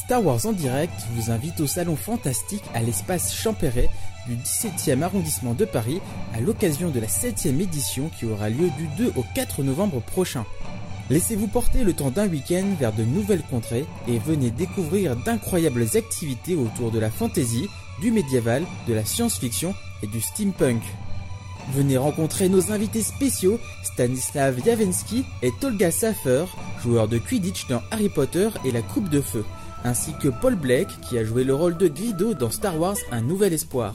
Star Wars en direct vous invite au Salon Fantastique à l'espace Champéret du 17e arrondissement de Paris à l'occasion de la 7e édition qui aura lieu du 2 au 4 novembre prochain. Laissez-vous porter le temps d'un week-end vers de nouvelles contrées et venez découvrir d'incroyables activités autour de la fantasy, du médiéval, de la science-fiction et du steampunk. Venez rencontrer nos invités spéciaux Stanislav Yavensky et Tolga Safer, joueurs de Quidditch dans Harry Potter et la Coupe de Feu, ainsi que Paul Blake qui a joué le rôle de Greedo dans Star Wars Un Nouvel Espoir.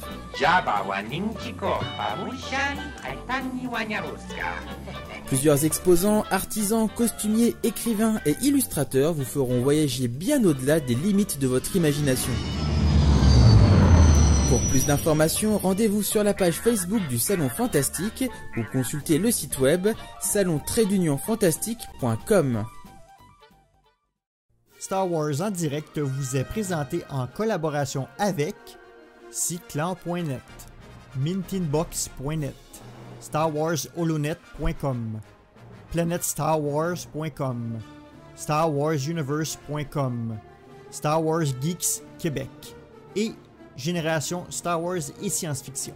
Plusieurs exposants, artisans, costumiers, écrivains et illustrateurs vous feront voyager bien au-delà des limites de votre imagination. Pour plus d'informations, rendez-vous sur la page Facebook du Salon Fantastique ou consultez le site web salon-fantastique.com. Star Wars en direct vous est présenté en collaboration avec Cyclan.net, Mintinbox.net, StarWarsHolonet.com, PlanetStarWars.com, StarWarsUniverse.com, Star Wars Geeks Québec et Génération Star Wars et Science-Fiction.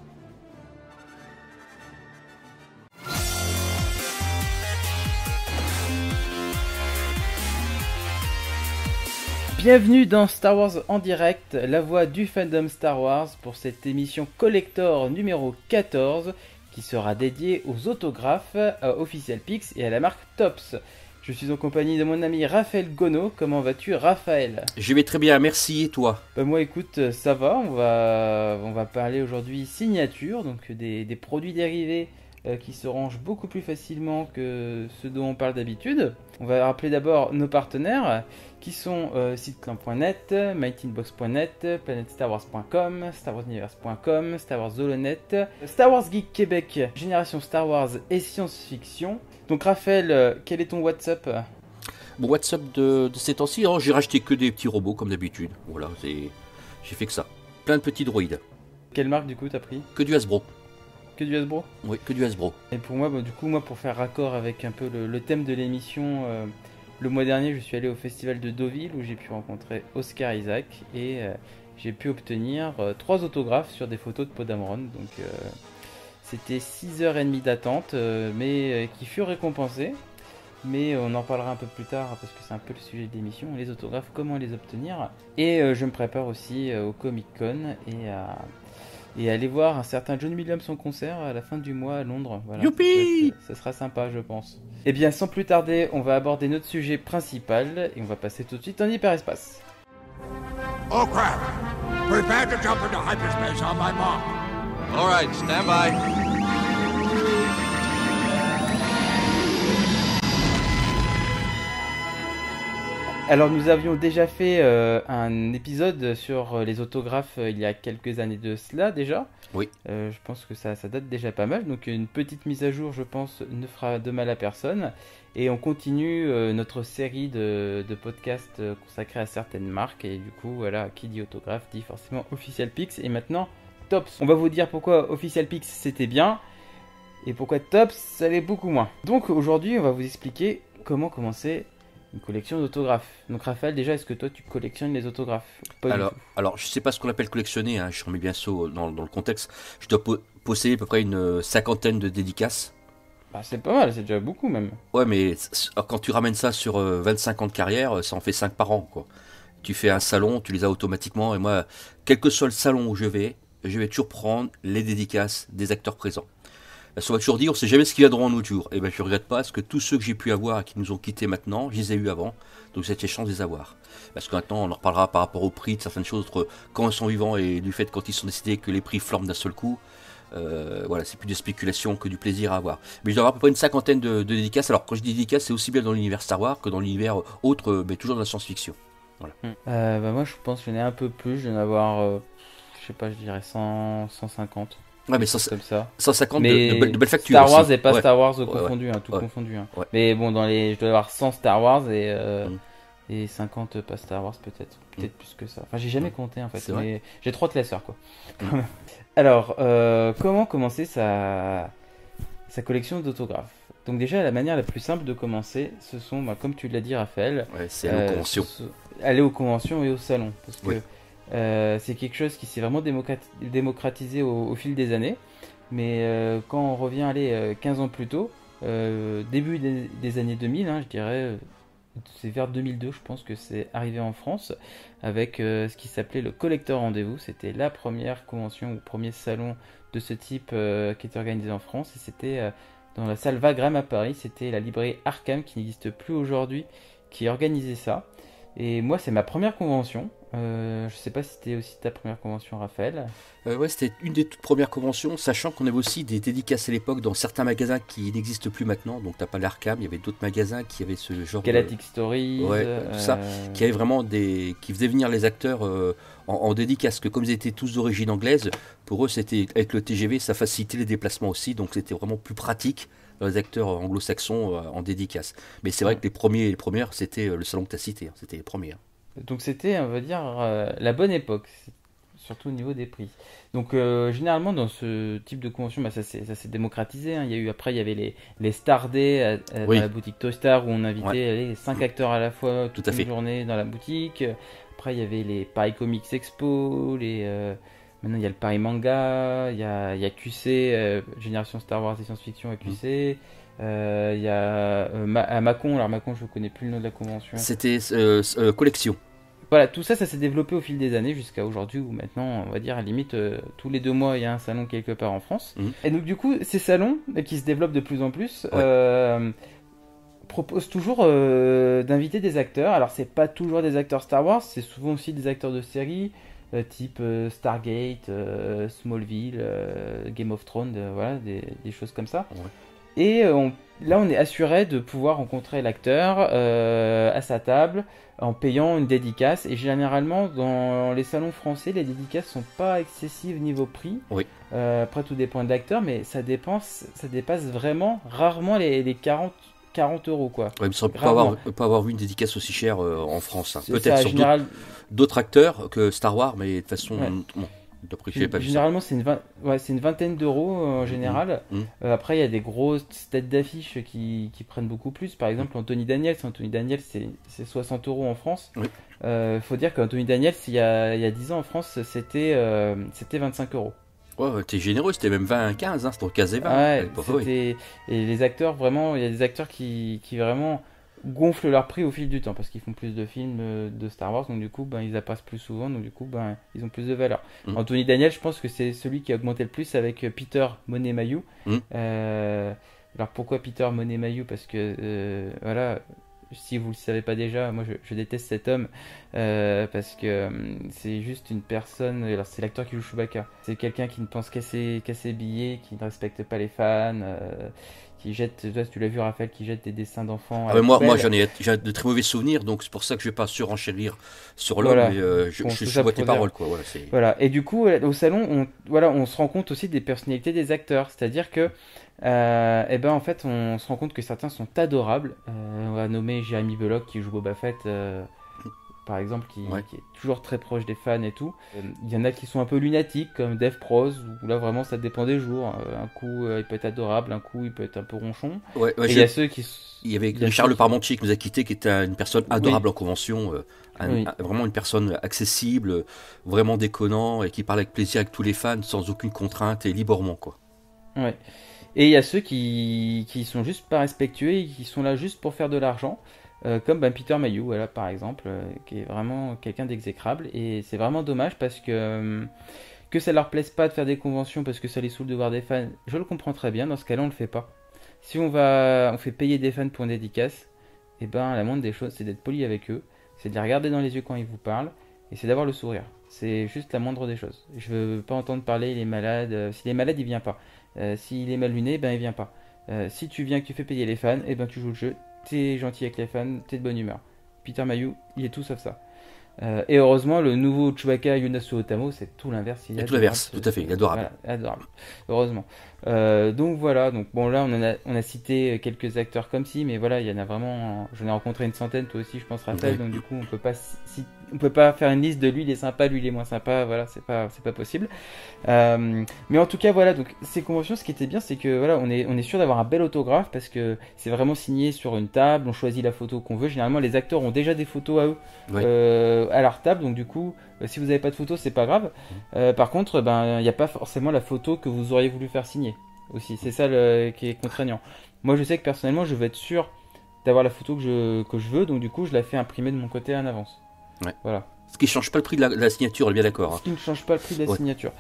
Bienvenue dans Star Wars en direct, la voix du fandom Star Wars pour cette émission collector numéro 14 qui sera dédiée aux autographes, à Official Pix et à la marque Tops. Je suis en compagnie de mon ami Raphaël Gonneau. Comment vas-tu, Raphaël? Je vais très bien, merci, et toi? Moi écoute, ça va, on va parler aujourd'hui signature, donc des produits dérivés qui se rangent beaucoup plus facilement que ceux dont on parle d'habitude. On va rappeler d'abord nos partenaires qui sont siteclan.net, mytinbox.net, planetstarwars.com, starwarsuniverse.com, Star Wars Holonet, Star Wars Geek Québec, Génération Star Wars et Science-Fiction. Donc Raphaël, quel est ton WhatsApp? Mon WhatsApp de ces temps-ci, j'ai racheté que des petits robots comme d'habitude. Voilà, j'ai fait que ça. Plein de petits droïdes. Quelle marque du coup t'as pris? Que du Hasbro. Que du Hasbro? Oui, que du Hasbro. Et pour moi, pour faire raccord avec un peu le thème de l'émission, le mois dernier, je suis allé au festival de Deauville où j'ai pu rencontrer Oscar Isaac et j'ai pu obtenir 3 autographes sur des photos de Poe Dameron. Donc c'était 6h30 d'attente, mais qui furent récompensés. Mais on en parlera un peu plus tard parce que c'est un peu le sujet de l'émission, les autographes, comment les obtenir. Et je me prépare aussi au Comic Con et aller voir un certain John Williams en concert à la fin du mois à Londres. Voilà, Youpi! ça sera sympa, je pense. Et bien, sans plus tarder, on va aborder notre sujet principal et on va passer tout de suite en hyperespace. Oh crap! Prepare to jump into hyperspace on my mark. All right, stand by. Alors nous avions déjà fait un épisode sur les autographes il y a quelques années de cela déjà. Oui. Je pense que ça date déjà pas mal. Donc une petite mise à jour, je pense, ne fera de mal à personne. Et on continue notre série de podcasts consacrés à certaines marques. Et du coup, voilà, qui dit autographe dit forcément Official Pix. Et maintenant, Tops. On va vous dire pourquoi Official Pix c'était bien et pourquoi Tops ça l'est beaucoup moins. Donc aujourd'hui, on va vous expliquer comment commencer une collection d'autographes. Donc Raphaël, déjà, est-ce que toi tu collectionnes les autographes? Alors, je sais pas ce qu'on appelle collectionner, je remets bien ça dans le contexte. Je dois posséder à peu près une 50aine de dédicaces. Bah, c'est pas mal, c'est déjà beaucoup même. Ouais, mais quand tu ramènes ça sur 25 ans de carrière, ça en fait 5 par an, quoi. Tu fais un salon, tu les as automatiquement, et moi, quel que soit le salon où je vais toujours prendre les dédicaces des acteurs présents. On va toujours dire, on sait jamais ce qui viendra en autre jour. Et ben je regrette pas, parce que tous ceux que j'ai pu avoir et qui nous ont quittés maintenant, je les ai eu avant. Donc j'ai cette chance de les avoir. Parce que maintenant, on en reparlera par rapport au prix de certaines choses, entre quand ils sont vivants et du fait quand ils sont décédés que les prix flambent d'un seul coup. Voilà, c'est plus de spéculation que du plaisir à avoir. Mais je dois avoir à peu près une 50aine de dédicaces. Alors quand je dis dédicaces, c'est aussi bien dans l'univers Star Wars que dans l'univers autre, mais toujours dans la science-fiction. Voilà. Moi je pense que j'en ai un peu plus, je vais en avoir, je sais pas, je dirais 150. Ouais, mais comme ça. 150 mais de belles factures. Star Wars aussi. et pas Ouais. Star Wars Ouais, confondu, tout ouais. confondu. Ouais. Mais bon, je dois avoir 100 Star Wars et 50 pas Star Wars peut-être plus que ça. Enfin, j'ai jamais compté en fait, C'est mais j'ai 3 classeurs quoi. Alors, comment commencer sa collection d'autographes? Donc déjà, la manière la plus simple de commencer, ce sont, comme tu l'as dit Raphaël, Ouais, c'est la convention. aller aux conventions et aux salons. Parce que Oui. c'est quelque chose qui s'est vraiment démocratisé au fil des années. Mais quand on revient 15 ans plus tôt, début des années 2000, hein, je dirais, c'est vers 2002, je pense que c'est arrivé en France, avec ce qui s'appelait le Collector Rendez-vous. C'était la première convention ou premier salon de ce type qui était organisé en France. Et c'était dans la salle Wagram à Paris. C'était la librairie Arkham, qui n'existe plus aujourd'hui, qui organisait ça. Et moi, c'est ma première convention. Je sais pas si c'était aussi ta première convention, Raphaël. Ouais, c'était une des toutes premières conventions, sachant qu'on avait aussi des dédicaces à l'époque dans certains magasins qui n'existent plus maintenant. Donc t'as pas l'Arkham, il y avait d'autres magasins qui avaient ce genre Galactic Stories. Ouais, tout ça, qui avaient vraiment qui faisaient venir les acteurs en dédicace, que comme ils étaient tous d'origine anglaise, pour eux c'était avec le TGV, ça facilitait les déplacements aussi, donc c'était vraiment plus pratique dans les acteurs anglo-saxons en dédicace. Mais c'est vrai que les premières, c'était le salon que tu as cité, hein, c'était les premiers. Donc c'était, on va dire, la bonne époque, surtout au niveau des prix. Donc généralement dans ce type de convention, ça s'est démocratisé, hein. Après il y avait les Star Day dans la boutique Toy Star, où on invitait 5 acteurs à la fois toute une journée dans la boutique. Après il y avait les Paris Comics Expo, maintenant il y a le Paris Manga, il y a QC, Génération Star Wars et Science-Fiction à QC. Il y a à Mâcon, alors Mâcon je ne connais plus le nom de la convention. C'était Collection. Voilà, tout ça s'est développé au fil des années jusqu'à aujourd'hui, où maintenant, on va dire, à la limite, tous les 2 mois, il y a un salon quelque part en France. Et donc, du coup, ces salons, qui se développent de plus en plus, proposent toujours d'inviter des acteurs. Alors, c'est pas toujours des acteurs Star Wars, c'est souvent aussi des acteurs de séries, type Stargate, Smallville, Game of Thrones, voilà, des choses comme ça. Et là, on est assuré de pouvoir rencontrer l'acteur à sa table en payant une dédicace. Et généralement, dans les salons français, les dédicaces sont pas excessives niveau prix. Après, tout dépend de l'acteur, mais ça dépasse vraiment rarement les 40 euros, quoi. Ouais, il me semble pas avoir vu une dédicace aussi chère en France. Hein. Peut-être sur d'autres acteurs que Star Wars, mais de toute façon, généralement, c'est une vingtaine d'euros en général. Après, il y a des grosses têtes d'affiche qui prennent beaucoup plus. Par exemple, Anthony Daniels, c'est 60 euros en France. Faut dire qu'Anthony Daniels, il y a 10 ans en France, c'était 25 euros. Ouais, t'es généreux, c'était même 20-15, hein, c'était au 15 et 20. Et les acteurs, vraiment, il y a des acteurs qui vraiment gonflent leur prix au fil du temps, parce qu'ils font plus de films de Star Wars, donc du coup ils apparaissent plus souvent, donc du coup ils ont plus de valeur. Anthony Daniels, je pense que c'est celui qui a augmenté le plus avec Peter Monet-Mayhew. Alors pourquoi Peter Monet-Mayhew? Parce que voilà, si vous le savez pas déjà, moi je déteste cet homme parce que c'est juste une personne. Alors c'est l'acteur qui joue Chewbacca. C'est quelqu'un qui ne pense qu'à ses billets, qui ne respecte pas les fans, qui jette. Toi, tu l'as vu, Raphaël, qui jette des dessins d'enfants. Moi j'ai de très mauvais souvenirs, donc c'est pour ça que je vais pas surenchérir sur l'homme. Voilà. Mais je vois tes paroles, quoi. Voilà. Et du coup, au salon, on se rend compte aussi des personnalités des acteurs, c'est-à-dire que en fait, on se rend compte que certains sont adorables. On va nommer Jeremy Bulloch qui joue Boba Fett, par exemple, qui est toujours très proche des fans et tout. Il y en a qui sont un peu lunatiques, comme Dave Prose, où là vraiment ça dépend des jours. Un coup il peut être adorable, un coup il peut être un peu ronchon. Et il y a ceux qui. Il y avait Richard Le Parmentier qui nous a quitté, qui était une personne adorable en convention. Vraiment une personne accessible, vraiment déconnant, et qui parle avec plaisir avec tous les fans, sans aucune contrainte et librement, quoi. Ouais. Et il y a ceux qui sont juste pas respectueux et qui sont là juste pour faire de l'argent, comme Peter Mayhew, voilà, par exemple, qui est vraiment quelqu'un d'exécrable. Et c'est vraiment dommage parce que ça leur plaise pas de faire des conventions parce que ça les saoule de voir des fans. Je le comprends très bien, dans ce cas-là on le fait pas. Si on fait payer des fans pour une dédicace, la moindre des choses c'est d'être poli avec eux, c'est de les regarder dans les yeux quand ils vous parlent, et c'est d'avoir le sourire. C'est juste la moindre des choses. Je veux pas entendre parler il est malade. S'il est malade, il vient pas. S'il est mal luné, il vient pas. Si tu viens que tu fais payer les fans, tu joues le jeu, t'es gentil avec les fans, t'es de bonne humeur. Peter Mayhew, il est tout sauf ça. Et heureusement, le nouveau Chewbacca Yunasu Otamo, c'est tout l'inverse. Et tout l'inverse, tout à fait, il est adorable. Voilà, adorable. Heureusement. Donc voilà, donc bon là on a cité quelques acteurs comme si, mais voilà, il y en a vraiment, j'en ai rencontré une centaine, toi aussi je pense Raphaël, Oui. donc du coup on peut pas faire une liste de lui il est sympa, lui il est moins sympa, voilà, c'est pas possible. Mais en tout cas voilà, donc ces conventions, ce qui était bien, c'est que voilà, on est sûr d'avoir un bel autographe parce que c'est vraiment signé sur une table, on choisit la photo qu'on veut. Généralement les acteurs ont déjà des photos à eux Oui. à leur table, donc du coup si vous n'avez pas de photo, c'est pas grave. Par contre, ben il n'y a pas forcément la photo que vous auriez voulu faire signer aussi. C'est ça qui est contraignant. Moi, je sais que personnellement, je veux être sûr d'avoir la photo que je veux, donc du coup, je la fais imprimer de mon côté en avance. Ouais. Voilà. Ce qui ne change pas le prix de la signature, on est bien d'accord. Ce qui ne change pas le prix de la Ouais. signature.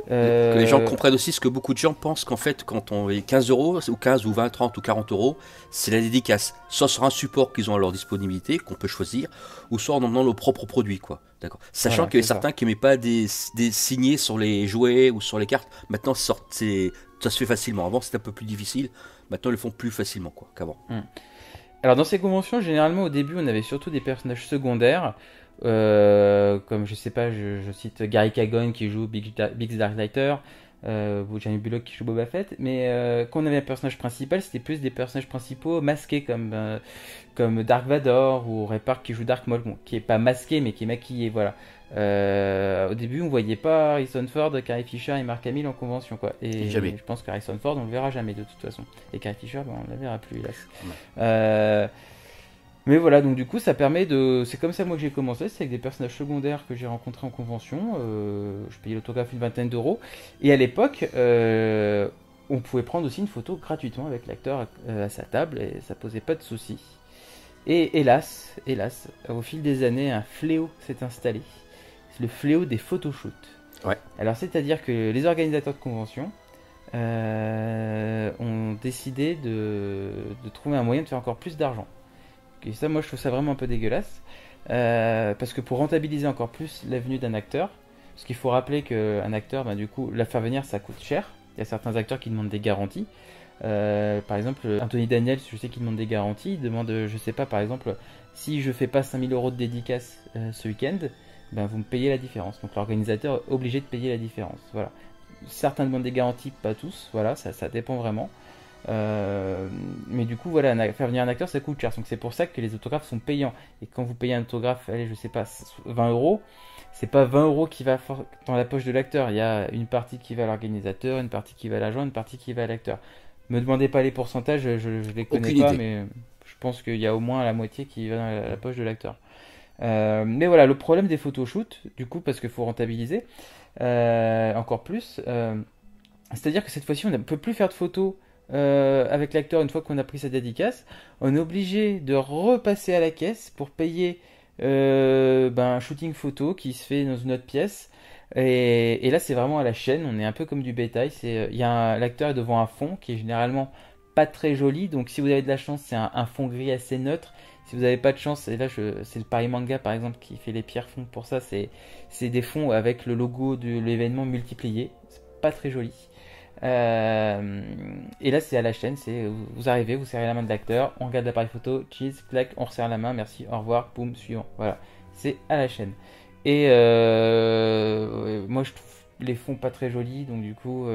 Que les gens comprennent aussi ce que beaucoup de gens pensent qu'en fait, quand on est 15 euros, ou 15 ou 20, 30 ou 40 euros, c'est la dédicace. Soit sur un support qu'ils ont à leur disponibilité, qu'on peut choisir, ou soit en emmenant nos propres produits, quoi. D'accord. Sachant Voilà, qu'il y a c'est ça. certains qui ne mettent pas des signés sur les jouets ou sur les cartes. Maintenant, ça se fait facilement. Avant, c'était un peu plus difficile. Maintenant, ils le font plus facilement, quoi, qu'avant. Alors, dans ces conventions, généralement, au début, on avait surtout des personnages secondaires. Comme je sais pas, je cite Gary Kagon qui joue Biggs Darklighter, ou Jamie Bullock qui joue Boba Fett, mais quand on avait un personnage principal, c'était plus des personnages principaux masqués comme Dark Vador ou Ray Park qui joue Dark Maul, bon, qui est pas masqué mais qui est maquillé, voilà. Au début, on voyait pas Harrison Ford, Carrie Fisher et Mark Hamill en convention, quoi. Et Jamais. je pense qu'Harrison Ford, on le verra jamais de toute façon. Et Carrie Fisher, ben, on la verra plus, hélas. Mais voilà, donc du coup, ça permet de. C'est comme ça, moi, que j'ai commencé. C'est avec des personnages secondaires que j'ai rencontrés en convention. Je payais l'autographe une vingtaine d'euros. Et à l'époque, on pouvait prendre aussi une photo gratuitement avec l'acteur à sa table. Et ça posait pas de soucis. Et hélas, au fil des années, un fléau s'est installé. C'est le fléau des photoshoots. Ouais. Alors, c'est-à-dire que les organisateurs de conventions ont décidé de trouver un moyen de faire encore plus d'argent. Et ça, moi, je trouve ça vraiment un peu dégueulasse. Parce que pour rentabiliser encore plus la venue d'un acteur, parce qu'il faut rappeler qu'un acteur, ben, du coup, la faire venir, ça coûte cher. Il y a certains acteurs qui demandent des garanties. Par exemple, Anthony Daniels, je sais qu'il demande des garanties. Il demande, je sais pas, par exemple, si je fais pas 5000 euros de dédicace ce week-end, ben, vous me payez la différence. Donc l'organisateur est obligé de payer la différence. Voilà. Certains demandent des garanties, pas tous. Voilà, ça dépend vraiment. Mais du coup, voilà, faire venir un acteur, ça coûte cher. Donc c'est pour ça que les autographes sont payants. Et quand vous payez un autographe, allez, je sais pas, 20 euros, c'est pas 20 euros qui va dans la poche de l'acteur. Il y a une partie qui va à l'organisateur, une partie qui va à l'agent, une partie qui va à l'acteur. Me demandez pas les pourcentages, je les connais Aucune pas, idée. mais je pense qu'il y a au moins la moitié qui va dans la poche de l'acteur. Mais voilà, le problème des photoshoots, du coup, parce qu'il faut rentabiliser encore plus, c'est-à-dire que cette fois-ci, on ne peut plus faire de photos avec l'acteur une fois qu'on a pris sa dédicace. On est obligé de repasser à la caisse pour payer un shooting photo qui se fait dans une autre pièce. Et là, c'est vraiment à la chaîne. On est un peu comme du bétail. L'acteur est devant un fond qui est généralement pas très joli. Donc, si vous avez de la chance, c'est un fond gris assez neutre. Si vous n'avez pas de chance, et là, c'est le Paris Manga par exemple qui fait les pires fonds pour ça. C'est des fonds avec le logo de l'événement multiplié. C'est pas très joli. Et là, c'est à la chaîne. Vous arrivez, vous serrez la main de l'acteur, on regarde l'appareil photo, cheese, clac, on resserre la main, merci, au revoir, boum, suivant. Voilà, c'est à la chaîne. Et moi, je trouve les fonds pas très jolis, donc du coup,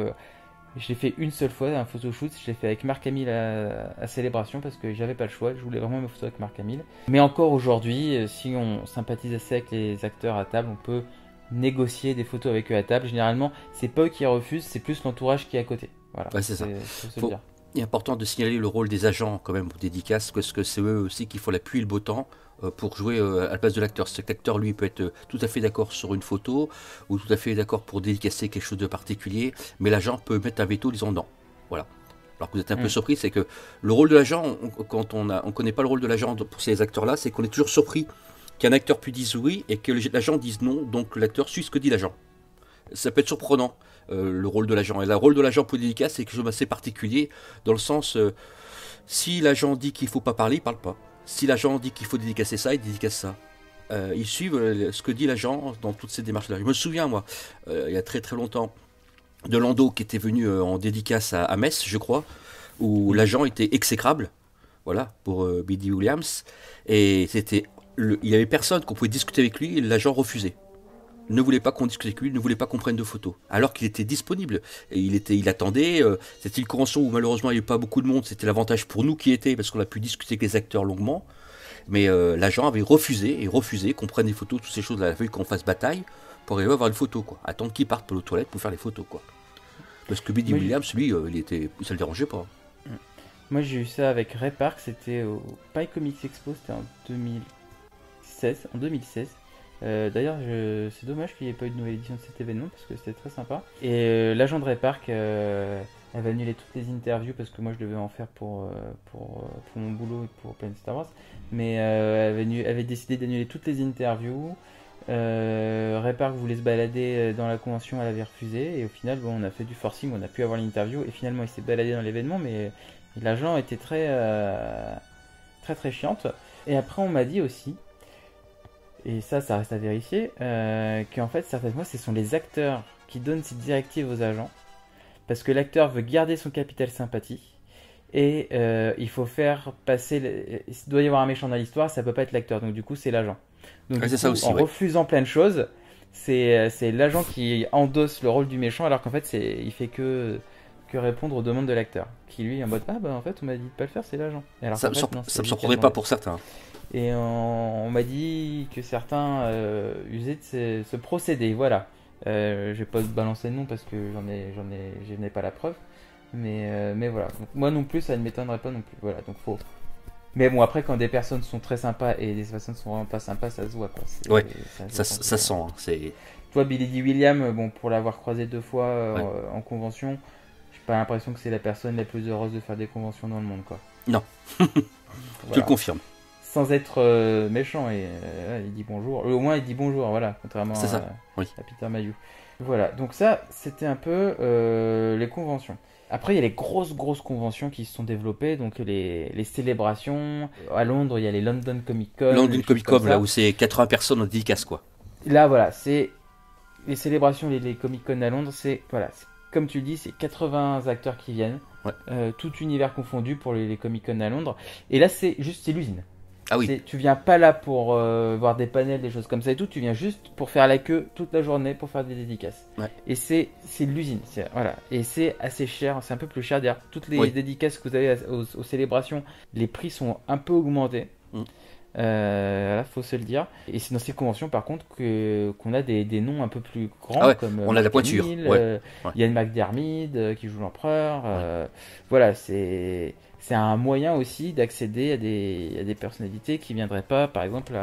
je l'ai fait une seule fois, un photoshoot. Je l'ai fait avec Mark Hamill à Célébration parce que j'avais pas le choix. Je voulais vraiment me photo avec Mark Hamill. Mais encore aujourd'hui, si on sympathise assez avec les acteurs à table, on peut négocier des photos avec eux à table. Généralement, c'est pas eux qui refusent, c'est plus l'entourage qui est à côté. Voilà. Ouais, c'est ça. Faut se le dire. Il est important de signaler le rôle des agents quand même aux dédicaces, parce que c'est eux aussi qui font la pluie et le beau temps pour jouer à la place de l'acteur. C'est que l'acteur, lui, peut être tout à fait d'accord sur une photo ou tout à fait d'accord pour dédicacer quelque chose de particulier, mais l'agent peut mettre un veto disant non. Voilà. Alors que vous êtes un peu surpris, c'est que le rôle de l'agent, quand on connaît pas le rôle de l'agent pour ces acteurs-là, c'est qu'on est toujours surpris qu'un acteur puisse dire oui et que l'agent dise non, donc l'acteur suit ce que dit l'agent. Ça peut être surprenant, le rôle de l'agent. Et le rôle de l'agent pour dédicace, c'est quelque chose d'assez particulier, dans le sens, si l'agent dit qu'il ne faut pas parler, il ne parle pas. Si l'agent dit qu'il faut dédicacer ça, il dédicace ça. Ils suivent ce que dit l'agent dans toutes ces démarches-là. Je me souviens, moi, il y a très très longtemps, de Lando qui était venu en dédicace à Metz, je crois, où l'agent était exécrable, voilà, pour Billy Williams, et c'était il y avait personne qu'on pouvait discuter avec lui, et l'agent refusait. Ne voulait pas qu'on discute avec lui, ne voulait pas qu'on prenne de photos. Alors qu'il était disponible. Et il attendait. C'était une convention où malheureusement il n'y avait pas beaucoup de monde. C'était l'avantage pour nous qui était, parce qu'on a pu discuter avec les acteurs longuement. Mais l'agent avait refusé qu'on prenne des photos, toutes ces choses. Il a fallu qu'on fasse bataille pour arriver à avoir une photo, quoi. Attendre qu'il parte pour les toilettes pour faire les photos, quoi. Parce que Billy Williams, lui, ça le dérangeait pas. Moi j'ai eu ça avec Ray Park, c'était au Pi Comics Expo, c'était en 2016. D'ailleurs, c'est dommage qu'il n'y ait pas eu de nouvelle édition de cet événement parce que c'était très sympa. Et l'agent de Ray Park avait annulé toutes les interviews parce que moi je devais en faire pour mon boulot et pour Planet Star Wars. Mais avait décidé d'annuler toutes les interviews. Ray Park voulait se balader dans la convention, elle avait refusé. Et au final, on a fait du forcing, on a pu avoir l'interview. Et finalement, il s'est baladé dans l'événement, mais l'agent était très chiante. Et après, on m'a dit aussi, et ça reste à vérifier, qu'en fait, certaines fois, ce sont les acteurs qui donnent ces directives aux agents, parce que l'acteur veut garder son capital sympathie, et il faut faire passer... Il doit y avoir un méchant dans l'histoire, ça peut pas être l'acteur, donc du coup, c'est l'agent. Donc du coup, ça aussi, en refusant plein de choses, c'est l'agent qui endosse le rôle du méchant, alors qu'en fait, il fait que répondre aux demandes de l'acteur, qui lui est en mode en fait on m'a dit de pas le faire, c'est l'agent. Alors ça me surprendrait pas pour certains. Et on m'a dit que certains usaient de ce procédé, voilà. Je vais pas balancer le nom parce que j'en ai pas la preuve, mais voilà. Donc, moi non plus ça ne m'étonnerait pas non plus, voilà. Donc faut. Mais bon, après quand des personnes sont très sympas et des personnes sont vraiment pas sympas, ça se voit quoi. Ouais, ça sent. Hein, c'est. Toi Billy D. Williams, bon, pour l'avoir croisé 2 fois en convention, pas l'impression que c'est la personne la plus heureuse de faire des conventions dans le monde, quoi. Non. Voilà. Je le confirme. Sans être méchant, et il dit bonjour. Au moins il dit bonjour, voilà, contrairement à Peter Mayhew. Voilà, donc ça c'était un peu les conventions. Après il y a les grosses conventions qui se sont développées, donc les célébrations. À Londres il y a les London Comic Con. London Comic Con, là où c'est 80 personnes en dédicace, quoi. Là voilà, c'est les célébrations, les Comic Con à Londres, c'est comme tu le dis, c'est 80 acteurs qui viennent, tout univers confondu pour les Comic-Con à Londres. Et là, c'est l'usine. Ah oui. Tu viens pas là pour voir des panels, des choses comme ça et tout. Tu viens juste pour faire la queue toute la journée pour faire des dédicaces. Ouais. Et c'est l'usine. Voilà. Et c'est assez cher. C'est un peu plus cher d'ailleurs. Toutes les dédicaces que vous avez aux célébrations, les prix sont un peu augmentés. Là, faut se le dire. Et c'est dans ces conventions, par contre, qu'on a des noms un peu plus grands, comme on a la pointure. Ian McDiarmid qui joue l'empereur. Voilà, c'est un moyen aussi d'accéder à des personnalités qui viendraient pas, par exemple,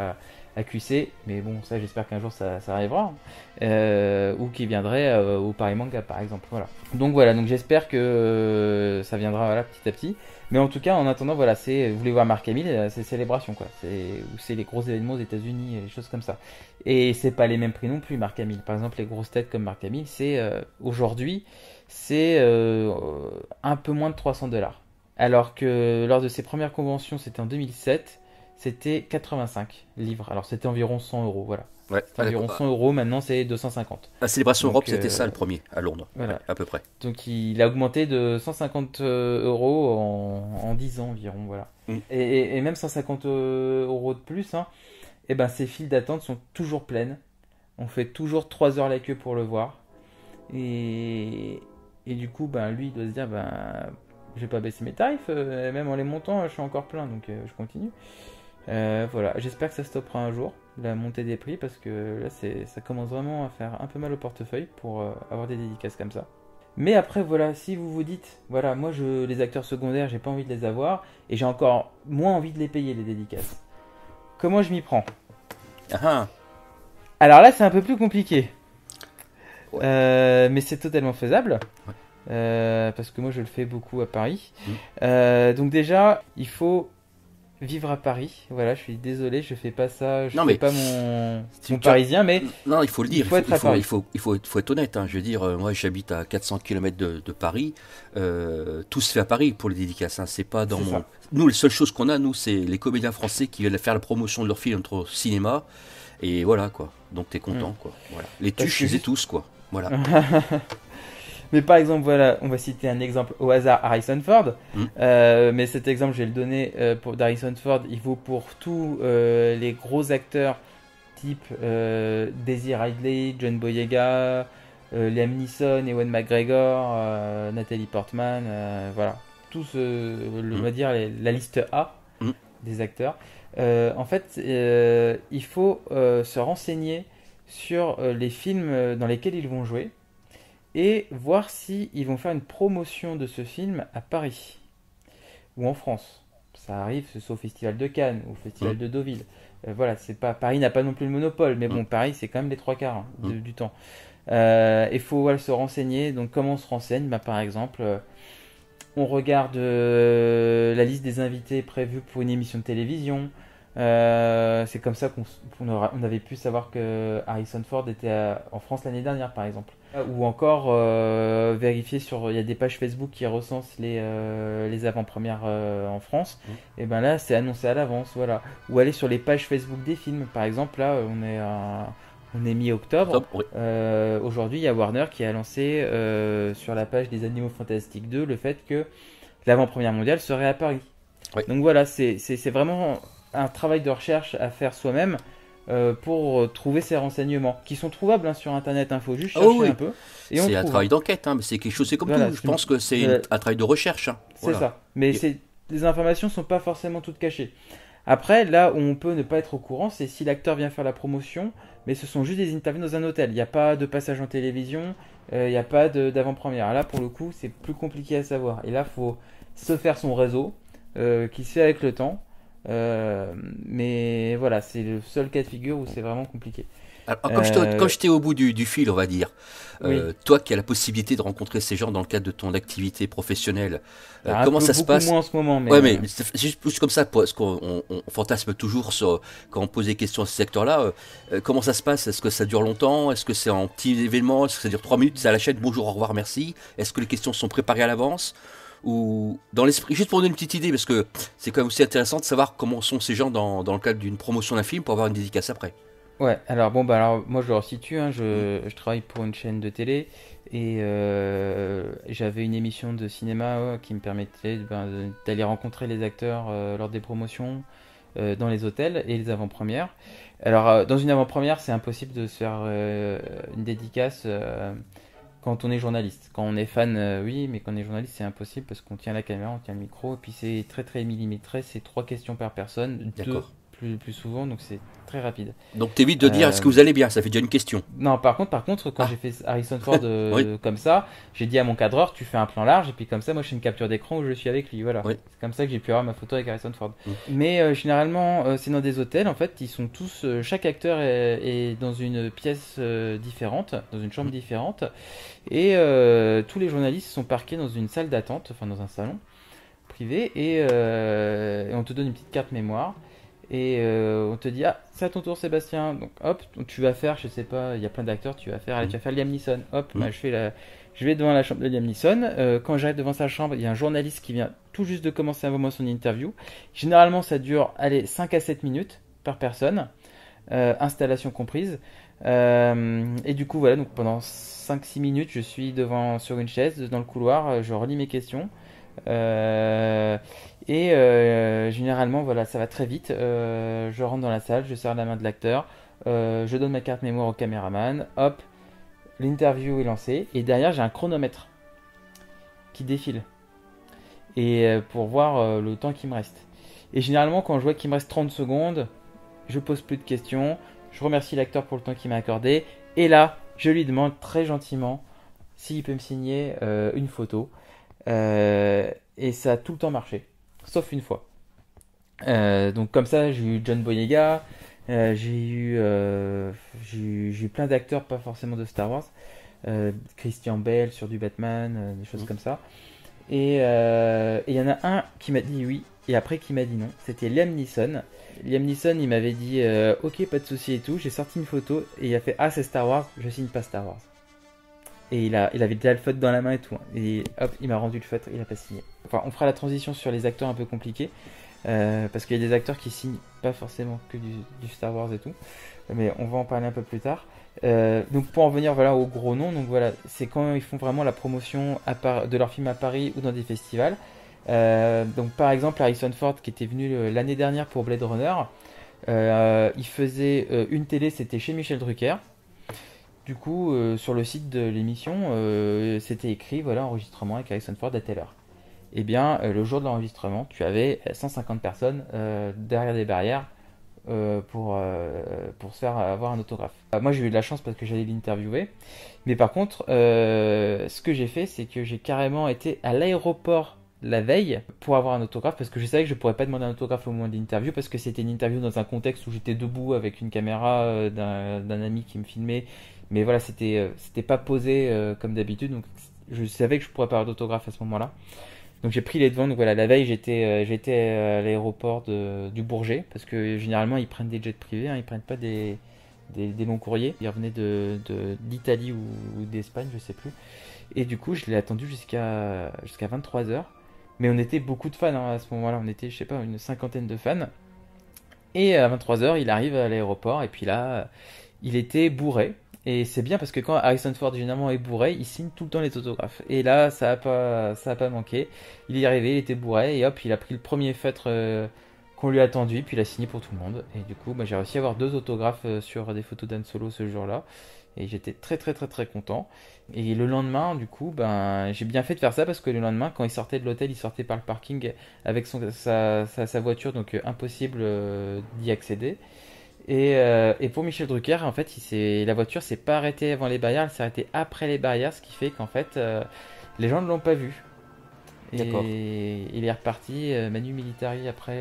à QC, mais bon, ça, j'espère qu'un jour ça arrivera, ou qui viendraient au Paris Manga, par exemple. Voilà. Donc j'espère que ça viendra petit à petit. Mais en tout cas, en attendant, voilà, vous voulez voir Mark Hamill, c'est célébration, quoi. C'est les gros événements aux États-Unis, les choses comme ça. Et c'est pas les mêmes prix non plus, Mark Hamill. Par exemple, les grosses têtes comme Mark Hamill, aujourd'hui, c'est un peu moins de $300. Alors que lors de ses premières conventions, c'était en 2007, c'était 85 livres. Alors c'était environ 100 €, voilà. Ouais, environ 100 €, maintenant c'est 250. La célébration Europe, c'était ça le premier, à Londres, voilà. À peu près. Donc il a augmenté de 150 € en 10 ans environ, voilà. Et même 150 € de plus, hein, et ben ces files d'attente sont toujours pleines. On fait toujours 3 heures la queue pour le voir. Et du coup, lui, il doit se dire, je vais pas baisser mes tarifs, même en les montant, je suis encore plein, donc je continue. Voilà, j'espère que ça stoppera un jour, la montée des prix, parce que là ça commence vraiment à faire un peu mal au portefeuille pour avoir des dédicaces comme ça. Mais après, voilà, si vous vous dites, voilà, moi les acteurs secondaires, j'ai pas envie de les avoir, et j'ai encore moins envie de les payer, les dédicaces. Comment je m'y prends ? Alors là, c'est un peu plus compliqué. Mais c'est totalement faisable. Parce que moi je le fais beaucoup à Paris. Donc déjà, il faut vivre à Paris. Voilà, je suis désolé, je fais pas ça. Je fais pas mon parisien, mais non, il faut le dire. Il faut être à Paris. Il faut être honnête. Hein. Je veux dire, moi j'habite à 400 km de Paris. Tout se fait à Paris pour les dédicaces. Hein. C'est pas dans mon. Nous, les seules choses qu'on a, nous, c'est les comédiens français qui viennent faire la promotion de leur film au cinéma. Et voilà quoi. Donc t'es content quoi. Voilà. Les tuches, je les ai tous quoi. Voilà. Mais par exemple, voilà, on va citer un exemple au hasard, Harrison Ford. Mais cet exemple, je vais le donner pour Harrison Ford. Il vaut pour tous les gros acteurs type Daisy Ridley, John Boyega, Liam Neeson, Ewan McGregor, Natalie Portman, voilà. Tous, on va dire, la liste A des acteurs. En fait, il faut se renseigner sur les films dans lesquels ils vont jouer et voir si ils vont faire une promotion de ce film à Paris ou en France. Ça arrive, ce soit au Festival de Cannes ou au Festival de Deauville. Voilà, c'est pas Paris n'a pas non plus le monopole, mais bon, Paris c'est quand même les trois quarts du temps. Il faut se renseigner. Donc comment on se renseigne? Par exemple, on regarde la liste des invités prévus pour une émission de télévision. C'est comme ça qu'on avait pu savoir que Harrison Ford était en France l'année dernière, par exemple. Ou encore vérifier il y a des pages Facebook qui recensent les avant-premières en France. Et ben là, c'est annoncé à l'avance, voilà. Ou aller sur les pages Facebook des films, par exemple. Là, on est mi-octobre. Aujourd'hui, il y a Warner qui a lancé sur la page des Animaux Fantastiques 2 le fait que l'avant-première mondiale serait à Paris. Donc voilà, c'est vraiment un travail de recherche à faire soi-même pour trouver ces renseignements qui sont trouvables sur internet. Il faut juste chercher un peu. C'est un travail d'enquête, mais c'est quelque chose, c'est comme tout. Je pense que c'est un travail de recherche. C'est ça. Mais les informations ne sont pas forcément toutes cachées. Après, là où on peut ne pas être au courant, c'est si l'acteur vient faire la promotion, mais ce sont juste des interviews dans un hôtel. Il n'y a pas de passage en télévision, il n'y a pas d'avant-première. Là, pour le coup, c'est plus compliqué à savoir. Et là, il faut se faire son réseau qui se fait avec le temps. Mais voilà, c'est le seul cas de figure où c'est vraiment compliqué. Alors, quand j'étais au bout du fil, on va dire, toi qui as la possibilité de rencontrer ces gens dans le cadre de ton activité professionnelle, comment ça se passe? Moins en ce moment, mais ouais, mais c'est juste plus comme ça, parce qu'on fantasme toujours sur, quand on pose des questions à ce secteur-là, comment ça se passe? Est-ce que ça dure longtemps? Est-ce que c'est en petit événement? Est-ce que ça dure 3 minutes? C'est à la chaîne, bonjour, au revoir, merci. Est-ce que les questions sont préparées à l'avance? Ou dans l'esprit, juste pour donner une petite idée, parce que c'est quand même aussi intéressant de savoir comment sont ces gens dans le cadre d'une promotion d'un film pour avoir une dédicace après. Ouais, alors moi je le resitue, je travaille pour une chaîne de télé et j'avais une émission de cinéma qui me permettait d'aller rencontrer les acteurs lors des promotions dans les hôtels et les avant-premières. Alors dans une avant-première, c'est impossible de se faire une dédicace quand on est journaliste. Quand on est fan, oui, mais quand on est journaliste, c'est impossible parce qu'on tient la caméra, on tient le micro, et puis c'est très très millimétré, c'est 3 questions par personne, 2 plus souvent, donc c'est très rapide. Donc t'évites de dire est-ce que vous allez bien, ça fait déjà une question. Non, par contre, quand j'ai fait Harrison Ford comme ça, j'ai dit à mon cadreur, tu fais un plan large, et puis comme ça, moi je fais une capture d'écran où je suis avec lui, voilà. C'est comme ça que j'ai pu avoir ma photo avec Harrison Ford. Mais généralement, c'est dans des hôtels, en fait, ils sont tous, chaque acteur est dans une pièce différente, dans une chambre différente, et tous les journalistes sont parqués dans une salle d'attente, enfin dans un salon privé, et on te donne une petite carte mémoire. Et on te dit, c'est à ton tour Sébastien, donc hop, tu vas faire, je sais pas, il y a plein d'acteurs, tu vas faire Liam Neeson, hop, je vais devant la chambre de Liam Neeson, quand j'arrive devant sa chambre, il y a un journaliste qui vient tout juste de commencer à voir son interview, généralement ça dure, 5 à 7 minutes par personne, installation comprise, et du coup voilà, donc pendant 5-6 minutes, je suis sur une chaise, dans le couloir, je relis mes questions, généralement voilà, ça va très vite. Je rentre dans la salle, je serre la main de l'acteur, je donne ma carte mémoire au caméraman, hop, l'interview est lancée et derrière j'ai un chronomètre qui défile et pour voir le temps qui me reste. Et généralement quand je vois qu'il me reste 30 secondes, je pose plus de questions, je remercie l'acteur pour le temps qu'il m'a accordé et là je lui demande très gentiment s'il peut me signer une photo. Et ça a tout le temps marché, sauf une fois. Donc comme ça, j'ai eu John Boyega, j'ai eu plein d'acteurs, pas forcément de Star Wars, Christian Bale sur du Batman, des choses comme ça. Et il y en a un qui m'a dit oui, et après qui m'a dit non. C'était Liam Neeson. Liam Neeson, il m'avait dit ok, pas de souci et tout. J'ai sorti une photo et il a fait c'est Star Wars, je signe pas Star Wars. Et il avait déjà le feutre dans la main et tout. Et hop, il m'a rendu le feutre, il a pas signé. Enfin, on fera la transition sur les acteurs un peu compliqués. parce qu'il y a des acteurs qui signent pas forcément que du Star Wars et tout, mais on va en parler un peu plus tard. Donc pour en venir voilà au gros nom, donc voilà, c'est quand ils font vraiment la promotion de leur film à Paris ou dans des festivals. Donc par exemple Harrison Ford qui était venu l'année dernière pour Blade Runner, il faisait une télé, c'était chez Michel Drucker. Du coup sur le site de l'émission c'était écrit voilà enregistrement avec Harrison Ford à telle heure. Et bien le jour de l'enregistrement tu avais 150 personnes derrière des barrières pour se faire avoir un autographe. Moi j'ai eu de la chance parce que j'allais l'interviewer, mais par contre ce que j'ai fait c'est que j'ai carrément été à l'aéroport la veille pour avoir un autographe parce que je savais que je pourrais pas demander un autographe au moment de l'interview parce que c'était une interview dans un contexte où j'étais debout avec une caméra d'un ami qui me filmait, mais voilà c'était pas posé comme d'habitude, donc je savais que je pourrais pas avoir d'autographe à ce moment-là. Donc j'ai pris les devants, donc voilà, la veille j'étais à l'aéroport du Bourget, parce que généralement ils prennent des jets privés, hein, ils prennent pas des longs courriers. Ils revenaient d'Italie ou d'Espagne, je sais plus. Et du coup je l'ai attendu jusqu'à 23h. Mais on était beaucoup de fans hein, à ce moment-là, on était je sais pas une cinquantaine de fans. Et à 23h il arrive à l'aéroport et puis là il était bourré. Et c'est bien parce que quand Harrison Ford généralement est bourré, il signe tout le temps les autographes. Et là, ça a pas manqué. Il est arrivé, il était bourré et hop, il a pris le premier feutre qu'on lui a tendu, puis il a signé pour tout le monde. Et du coup, j'ai réussi à avoir 2 autographes sur des photos d'Han Solo ce jour-là. Et j'étais très très très très content. Et le lendemain, du coup, j'ai bien fait de faire ça parce que le lendemain, quand il sortait de l'hôtel, il sortait par le parking avec sa voiture, donc impossible d'y accéder. Et pour Michel Drucker, en fait, la voiture s'est pas arrêtée avant les barrières, elle s'est arrêtée après les barrières, ce qui fait qu'en fait, les gens ne l'ont pas vu. D'accord. Et il est reparti manu militari après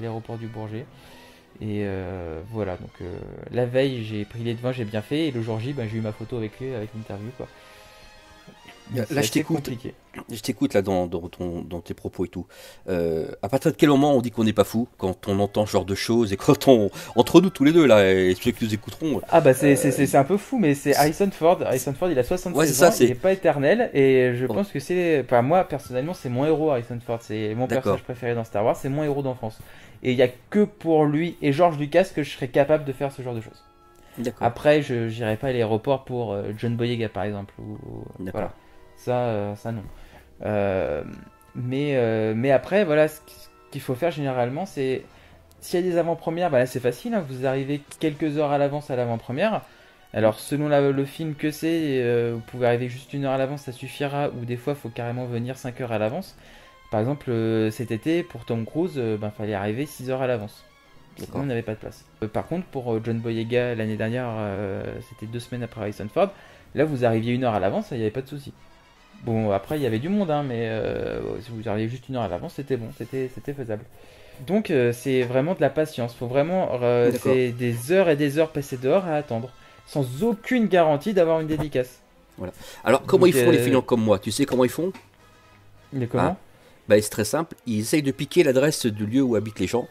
l'aéroport du Bourget. Et voilà, donc la veille, j'ai pris les devants, j'ai bien fait, et le jour J, j'ai eu ma photo avec lui, avec l'interview, quoi. Là, je t'écoute là dans tes propos et tout. À partir de quel moment on dit qu'on n'est pas fou quand on entend ce genre de choses et quand entre nous tous les deux là, et ceux qui nous écouteront. Ah c'est un peu fou, mais c'est Harrison Ford. Harrison Ford, il a 76 ans, il n'est pas éternel, et je pense que moi personnellement, c'est mon héros Harrison Ford, c'est mon personnage préféré dans Star Wars, c'est mon héros d'enfance. Et il n'y a que pour lui et George Lucas que je serais capable de faire ce genre de choses. Après, je n'irai pas à l'aéroport pour John Boyega par exemple. Voilà. Ça non. Mais après, voilà, ce qu'il faut faire généralement, c'est s'il y a des avant-premières, là c'est facile, hein, vous arrivez quelques heures à l'avance à l'avant-première. Alors selon le film que c'est, vous pouvez arriver juste 1 heure à l'avance, ça suffira, ou des fois il faut carrément venir 5 heures à l'avance. Par exemple, cet été, pour Tom Cruise, fallait arriver 6 heures à l'avance. Sinon on n'avait pas de place. Par contre, pour John Boyega, l'année dernière, c'était 2 semaines après Harrison Ford, là vous arriviez 1 heure à l'avance, il n'y avait pas de souci. Bon, après il y avait du monde, hein, mais si vous arriviez juste 1 heure à l'avance, c'était bon, c'était faisable. Donc c'est vraiment de la patience, faut vraiment c'est des heures et des heures passées dehors à attendre, sans aucune garantie d'avoir une dédicace. Voilà. Alors comment ils font les feignants comme moi? Tu sais comment ils font? Comment? C'est très simple, ils essayent de piquer l'adresse du lieu où habitent les gens.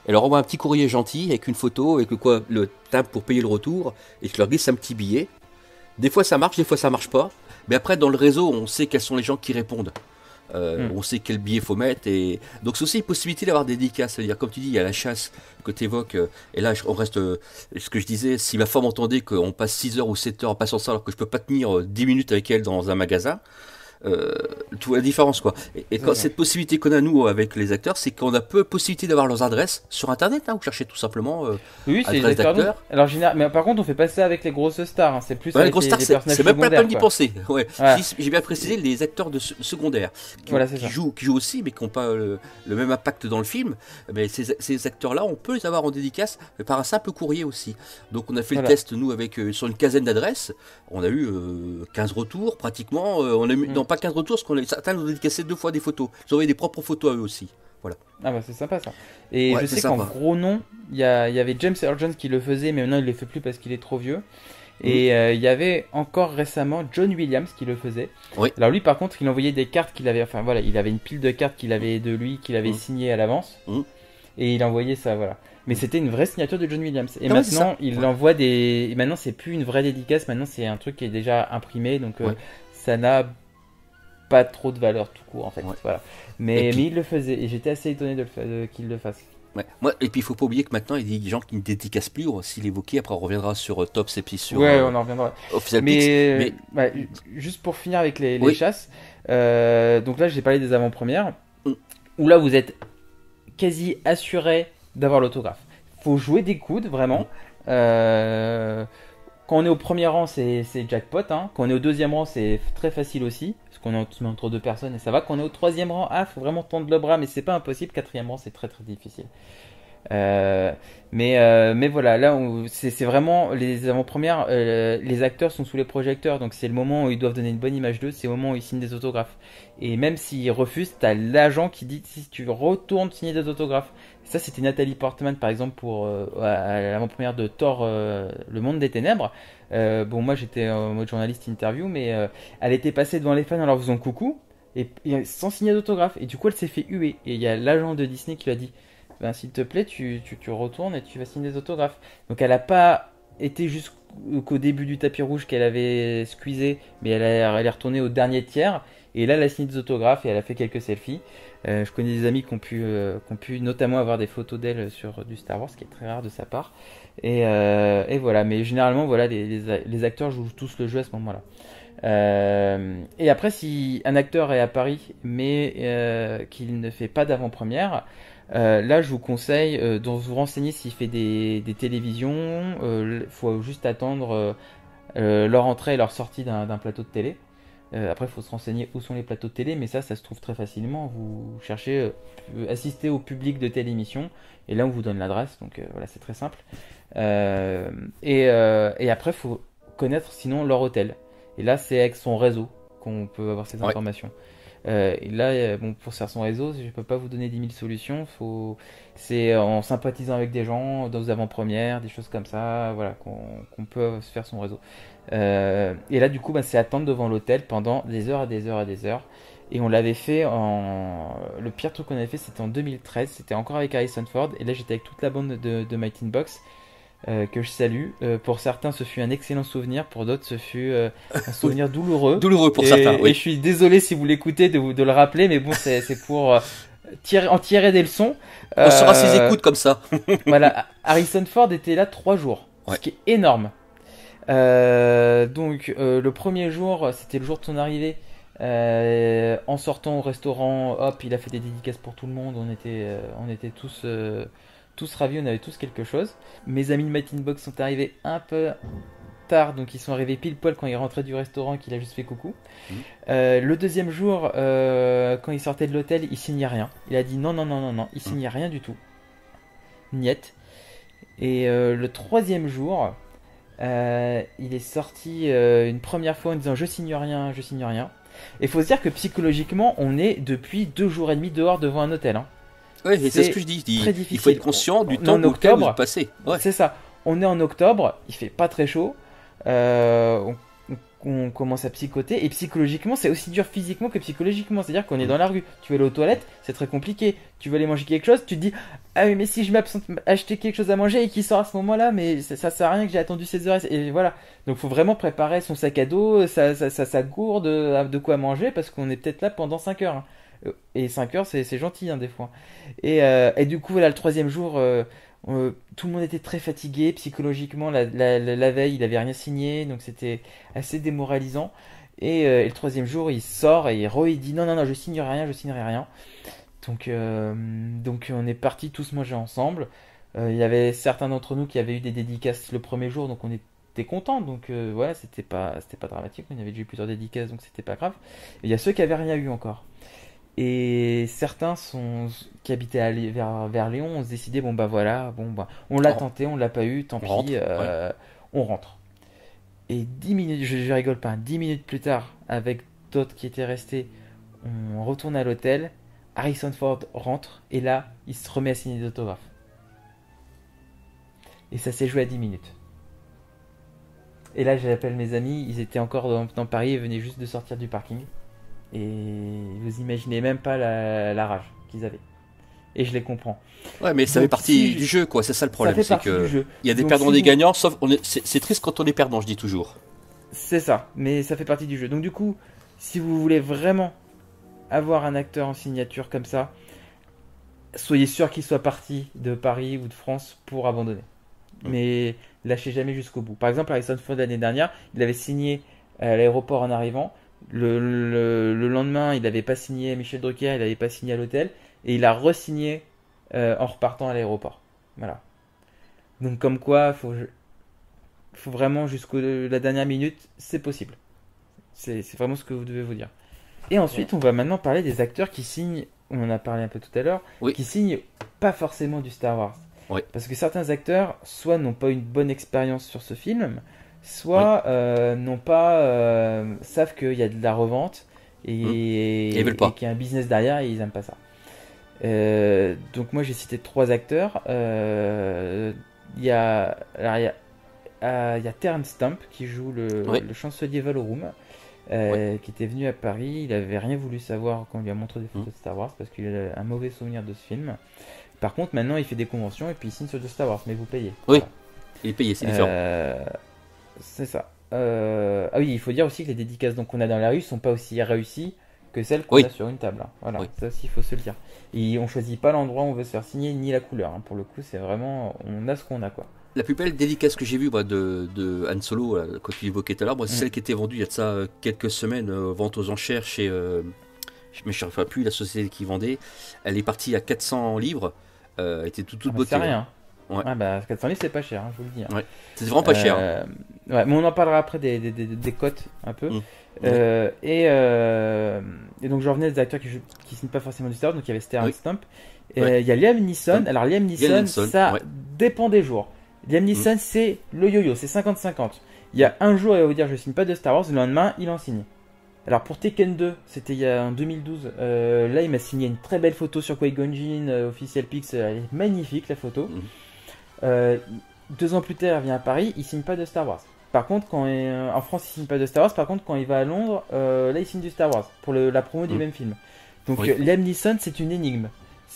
Et leur envoie un petit courrier gentil avec une photo, avec le timbre pour payer le retour, et je leur glisse un petit billet. Des fois ça marche, des fois ça marche pas. Mais après, dans le réseau, on sait quels sont les gens qui répondent. On sait quel billet faut mettre. Et donc, c'est aussi une possibilité d'avoir des dédicaces. C'est-à-dire, comme tu dis, il y a la chasse que tu évoques. Et là, on reste. Ce que je disais, si ma femme entendait qu'on passe 6 heures ou 7 heures en passant ça, alors que je peux pas tenir 10 minutes avec elle dans un magasin, tu vois la différence, quoi. Et quand cette possibilité qu'on a, nous, avec les acteurs, c'est qu'on a peu possibilité d'avoir leurs adresses sur Internet. Vous cherchez tout simplement oui, c'est les acteurs. Alors, mais par contre, on fait pas ça avec les grosses stars. Hein. C'est plus avec les grosses stars, les personnages c'est même pas la peine d'y penser. Ouais. Voilà. J'ai bien précisé les acteurs secondaires qui jouent aussi, mais qui n'ont pas le même impact dans le film. Mais ces acteurs-là, on peut les avoir en dédicace par un simple courrier aussi. Donc, on a fait le test, nous, avec sur une quinzaine d'adresses. On a eu 15 retours pratiquement. On a eu, non, pas 15 retours, parce certains nous ont dédicacé 2 fois des photos. Ils ont envoyé des propres photos à eux aussi. Voilà. Ah c'est sympa ça. Et je sais qu'en gros nom, il y avait James Earl Jones qui le faisait, mais maintenant il ne le fait plus parce qu'il est trop vieux. Et il y avait encore récemment John Williams qui le faisait. Oui. Alors lui par contre, il envoyait des cartes qu'il avait, il avait une pile de cartes qu'il avait de lui, qu'il avait signées à l'avance. Et il envoyait ça, voilà. Mais c'était une vraie signature de John Williams. Et maintenant, il envoie des... Et maintenant, c'est plus une vraie dédicace, maintenant c'est un truc qui est déjà imprimé, donc ça n'a pas trop de valeur tout court en fait. Ouais. Voilà. Et Mais puis- il le faisait et j'étais assez étonné qu'il le fasse. Ouais. Moi, et puis il faut pas oublier que maintenant il y a des gens qui ne dédicacent plus. S'il évoquait, après on reviendra sur Tops et puis sur Ouais, on en reviendra. Official Pix. Mais, Mais ouais, juste pour finir avec les Oui. chasses, donc là j'ai parlé des avant-premières, Mm. où là vous êtes quasi assuré d'avoir l'autographe. Faut jouer des coudes vraiment. Quand on est au premier rang, c'est jackpot. Hein. Quand on est au deuxième rang, c'est très facile aussi, parce qu'on est entre deux personnes et ça va. Quand on est au troisième rang, faut vraiment tendre le bras, mais c'est pas impossible. Quatrième rang, c'est très très difficile. Mais voilà, là c'est vraiment les avant-premières, les acteurs sont sous les projecteurs, donc c'est le moment où ils doivent donner une bonne image d'eux, c'est le moment où ils signent des autographes. Et même s'ils refusent, t'as l'agent qui dit si tu retournes signer des autographes. Ça c'était Nathalie Portman par exemple pour à l'avant-première de Thor, le monde des ténèbres. Bon moi j'étais en mode journaliste interview, mais elle était passée devant les fans en leur faisant coucou et sans signer d'autographe. Et du coup elle s'est fait huer. Et il y a l'agent de Disney qui lui a dit ben, s'il te plaît, tu retournes et tu vas signer des autographes. Donc elle n'a pas été jusqu'au début du tapis rouge qu'elle avait squeezé, mais elle est retournée au dernier tiers. Et là, elle a signé des autographes et elle a fait quelques selfies. Je connais des amis qui ont pu notamment avoir des photos d'elle sur du Star Wars, ce qui est très rare de sa part. Et voilà, mais généralement, voilà, les acteurs jouent tous le jeu à ce moment-là. Et après, si un acteur est à Paris, mais qu'il ne fait pas d'avant-première, là, je vous conseille de vous renseigner s'il fait des télévisions. Faut juste attendre leur entrée et leur sortie d'un plateau de télé. Après, il faut se renseigner où sont les plateaux de télé, mais ça se trouve très facilement. Vous cherchez assister au public de telle émission, et là, on vous donne l'adresse. Donc voilà, c'est très simple. Et après, il faut connaître sinon leur hôtel. Et là, c'est avec son réseau qu'on peut avoir ces informations. Et là, bon, pour faire son réseau, je peux pas vous donner 10 000 solutions. C'est en sympathisant avec des gens, dans les avant-premières, des choses comme ça, voilà, qu'on peut se faire son réseau. Et là, du coup, c'est attendre devant l'hôtel pendant des heures et des heures et des heures. Et on l'avait fait le pire truc qu'on avait fait, c'était en 2013. C'était encore avec Harrison Ford. Et là, j'étais avec toute la bande de Mighty Box. Que je salue. Pour certains, ce fut un excellent souvenir. Pour d'autres, ce fut un souvenir douloureux. Douloureux pour certains, oui. Et je suis désolé si vous l'écoutez de le rappeler, mais bon, c'est pour en tirer des leçons. On saura s'ils écoutent comme ça. Voilà, Harrison Ford était là 3 jours, ce qui est énorme. Donc, le premier jour, c'était le jour de son arrivée. En sortant au restaurant, hop, il a fait des dédicaces pour tout le monde. On était tous ravis, on avait tous quelque chose. Mes amis de Mighty Box sont arrivés un peu tard, donc ils sont arrivés pile poil quand il rentrait du restaurant, qu'il a juste fait coucou. Le deuxième jour, quand il sortait de l'hôtel, il signait rien. Il a dit non, il signait rien du tout. Niet. Et le troisième jour, il est sorti une première fois en disant je signe rien. Et il faut se dire que psychologiquement, on est depuis 2 jours et demi dehors devant un hôtel. Hein. Oui, c'est ce que je dis. Il faut être conscient du temps en octobre, que vous passez. Ouais. C'est ça. On est en octobre, il fait pas très chaud. On commence à psychoter. Et psychologiquement, c'est aussi dur physiquement que psychologiquement. C'est-à-dire qu'on est dans la rue. Tu veux aller aux toilettes, c'est très compliqué. Tu veux aller manger quelque chose, tu te dis ah oui, mais si je m'absente acheter quelque chose à manger et qu'il sort à ce moment-là, mais ça sert à rien que j'ai attendu 16 heures. Et voilà. Donc, faut vraiment préparer son sac à dos, sa gourde, de quoi manger, parce qu'on est peut-être là pendant 5 heures. Hein. Et 5 heures, c'est gentil, hein, des fois. Et du coup, voilà, le troisième jour, tout le monde était très fatigué psychologiquement. La veille, il avait rien signé, donc c'était assez démoralisant. Et le troisième jour, il sort et il dit non, je signerai rien. Donc on est partis tous manger ensemble. Il y avait certains d'entre nous qui avaient eu des dédicaces le premier jour, donc on était contents. Donc voilà, c'était pas dramatique. On avait déjà eu plusieurs dédicaces, donc c'était pas grave. Et il y a ceux qui avaient rien eu encore. Et certains qui habitaient vers Lyon ont décidé on l'a tenté, on l'a pas eu, tant pis, on rentre. Et 10 minutes, je rigole pas, 10 minutes plus tard, avec d'autres qui étaient restés, on retourne à l'hôtel, Harrison Ford rentre, et là, il se remet à signer des autographes. Et ça s'est joué à 10 minutes. Et là, j'appelle mes amis, ils étaient encore dans Paris, ils venaient juste de sortir du parking. Et vous imaginez même pas la rage qu'ils avaient. Et je les comprends. Ouais, mais ça fait partie du jeu, quoi. C'est ça le problème. C'est que il y a des perdants et des gagnants, sauf c'est triste quand on est perdant, je dis toujours. C'est ça, mais ça fait partie du jeu. Donc du coup, si vous voulez vraiment avoir un acteur en signature comme ça, soyez sûr qu'il soit parti de Paris ou de France pour abandonner. Mais lâchez jamais jusqu'au bout. Par exemple, Harrison Ford l'année dernière, il avait signé à l'aéroport en arrivant. Le lendemain, il n'avait pas signé à Michel Drucker, il n'avait pas signé à l'hôtel. Et il a re-signé en repartant à l'aéroport. Voilà. Donc comme quoi, faut vraiment jusqu'à la dernière minute, c'est possible. C'est vraiment ce que vous devez vous dire. Et ensuite, on va maintenant parler des acteurs qui signent, on en a parlé un peu tout à l'heure, qui signent pas forcément du Star Wars. Oui. Parce que certains acteurs, soit n'ont pas une bonne expérience sur ce film, soit n'ont pas savent qu'il y a de la revente et ils veulent pas. Et qu'il y a un business derrière et ils aiment pas ça. Donc moi j'ai cité 3 acteurs. Il y a Terence Stamp qui joue le chancelier Valorum, qui était venu à Paris. Il avait rien voulu savoir quand on lui a montré des photos de Star Wars parce qu'il a un mauvais souvenir de ce film. Par contre, maintenant, il fait des conventions et puis il signe sur du Star Wars, mais vous payez. Oui, il est payé, c'est différent. C'est ça. Ah oui, il faut dire aussi que les dédicaces qu'on a dans la rue sont pas aussi réussies que celles qu'on a sur une table. Hein. Voilà, ça aussi, il faut se le dire. Et on choisit pas l'endroit où on veut se faire signer, ni la couleur. Hein. Pour le coup, c'est vraiment, on a ce qu'on a, quoi. La plus belle dédicace que j'ai vue de Han Solo, là, quand tu évoquais tout à l'heure, c'est celle qui était vendue il y a de ça quelques semaines, vente aux enchères chez, je ne me souviens plus, la société qui vendait. Elle est partie à 400 livres. Elle était toute beauté. C'est rien. Ouais. Ah bah 400 livres c'est pas cher, hein, je vous le dis. Hein. Ouais. C'est vraiment pas cher. Ouais, mais on en parlera après des cotes un peu. Et donc je revenais des acteurs qui signent pas forcément du Star Wars. Donc il y avait Terence Stamp. Il y a Liam Neeson. Alors Liam Neeson, ça dépend des jours. Liam Neeson c'est le yo-yo, c'est 50-50. Il y a un jour il va vous dire je signe pas de Star Wars, le lendemain il en signe. Alors pour Tekken 2, c'était en 2012, là il m'a signé une très belle photo sur Qui-Gon Jinn, officiel Pix, elle est magnifique la photo. 2 ans plus tard il vient à Paris, il signe pas de Star Wars. Par contre en France il signe pas de Star Wars, par contre quand il va à Londres, là il signe du Star Wars, pour la promo du même film. Donc Liam Neeson c'est une énigme.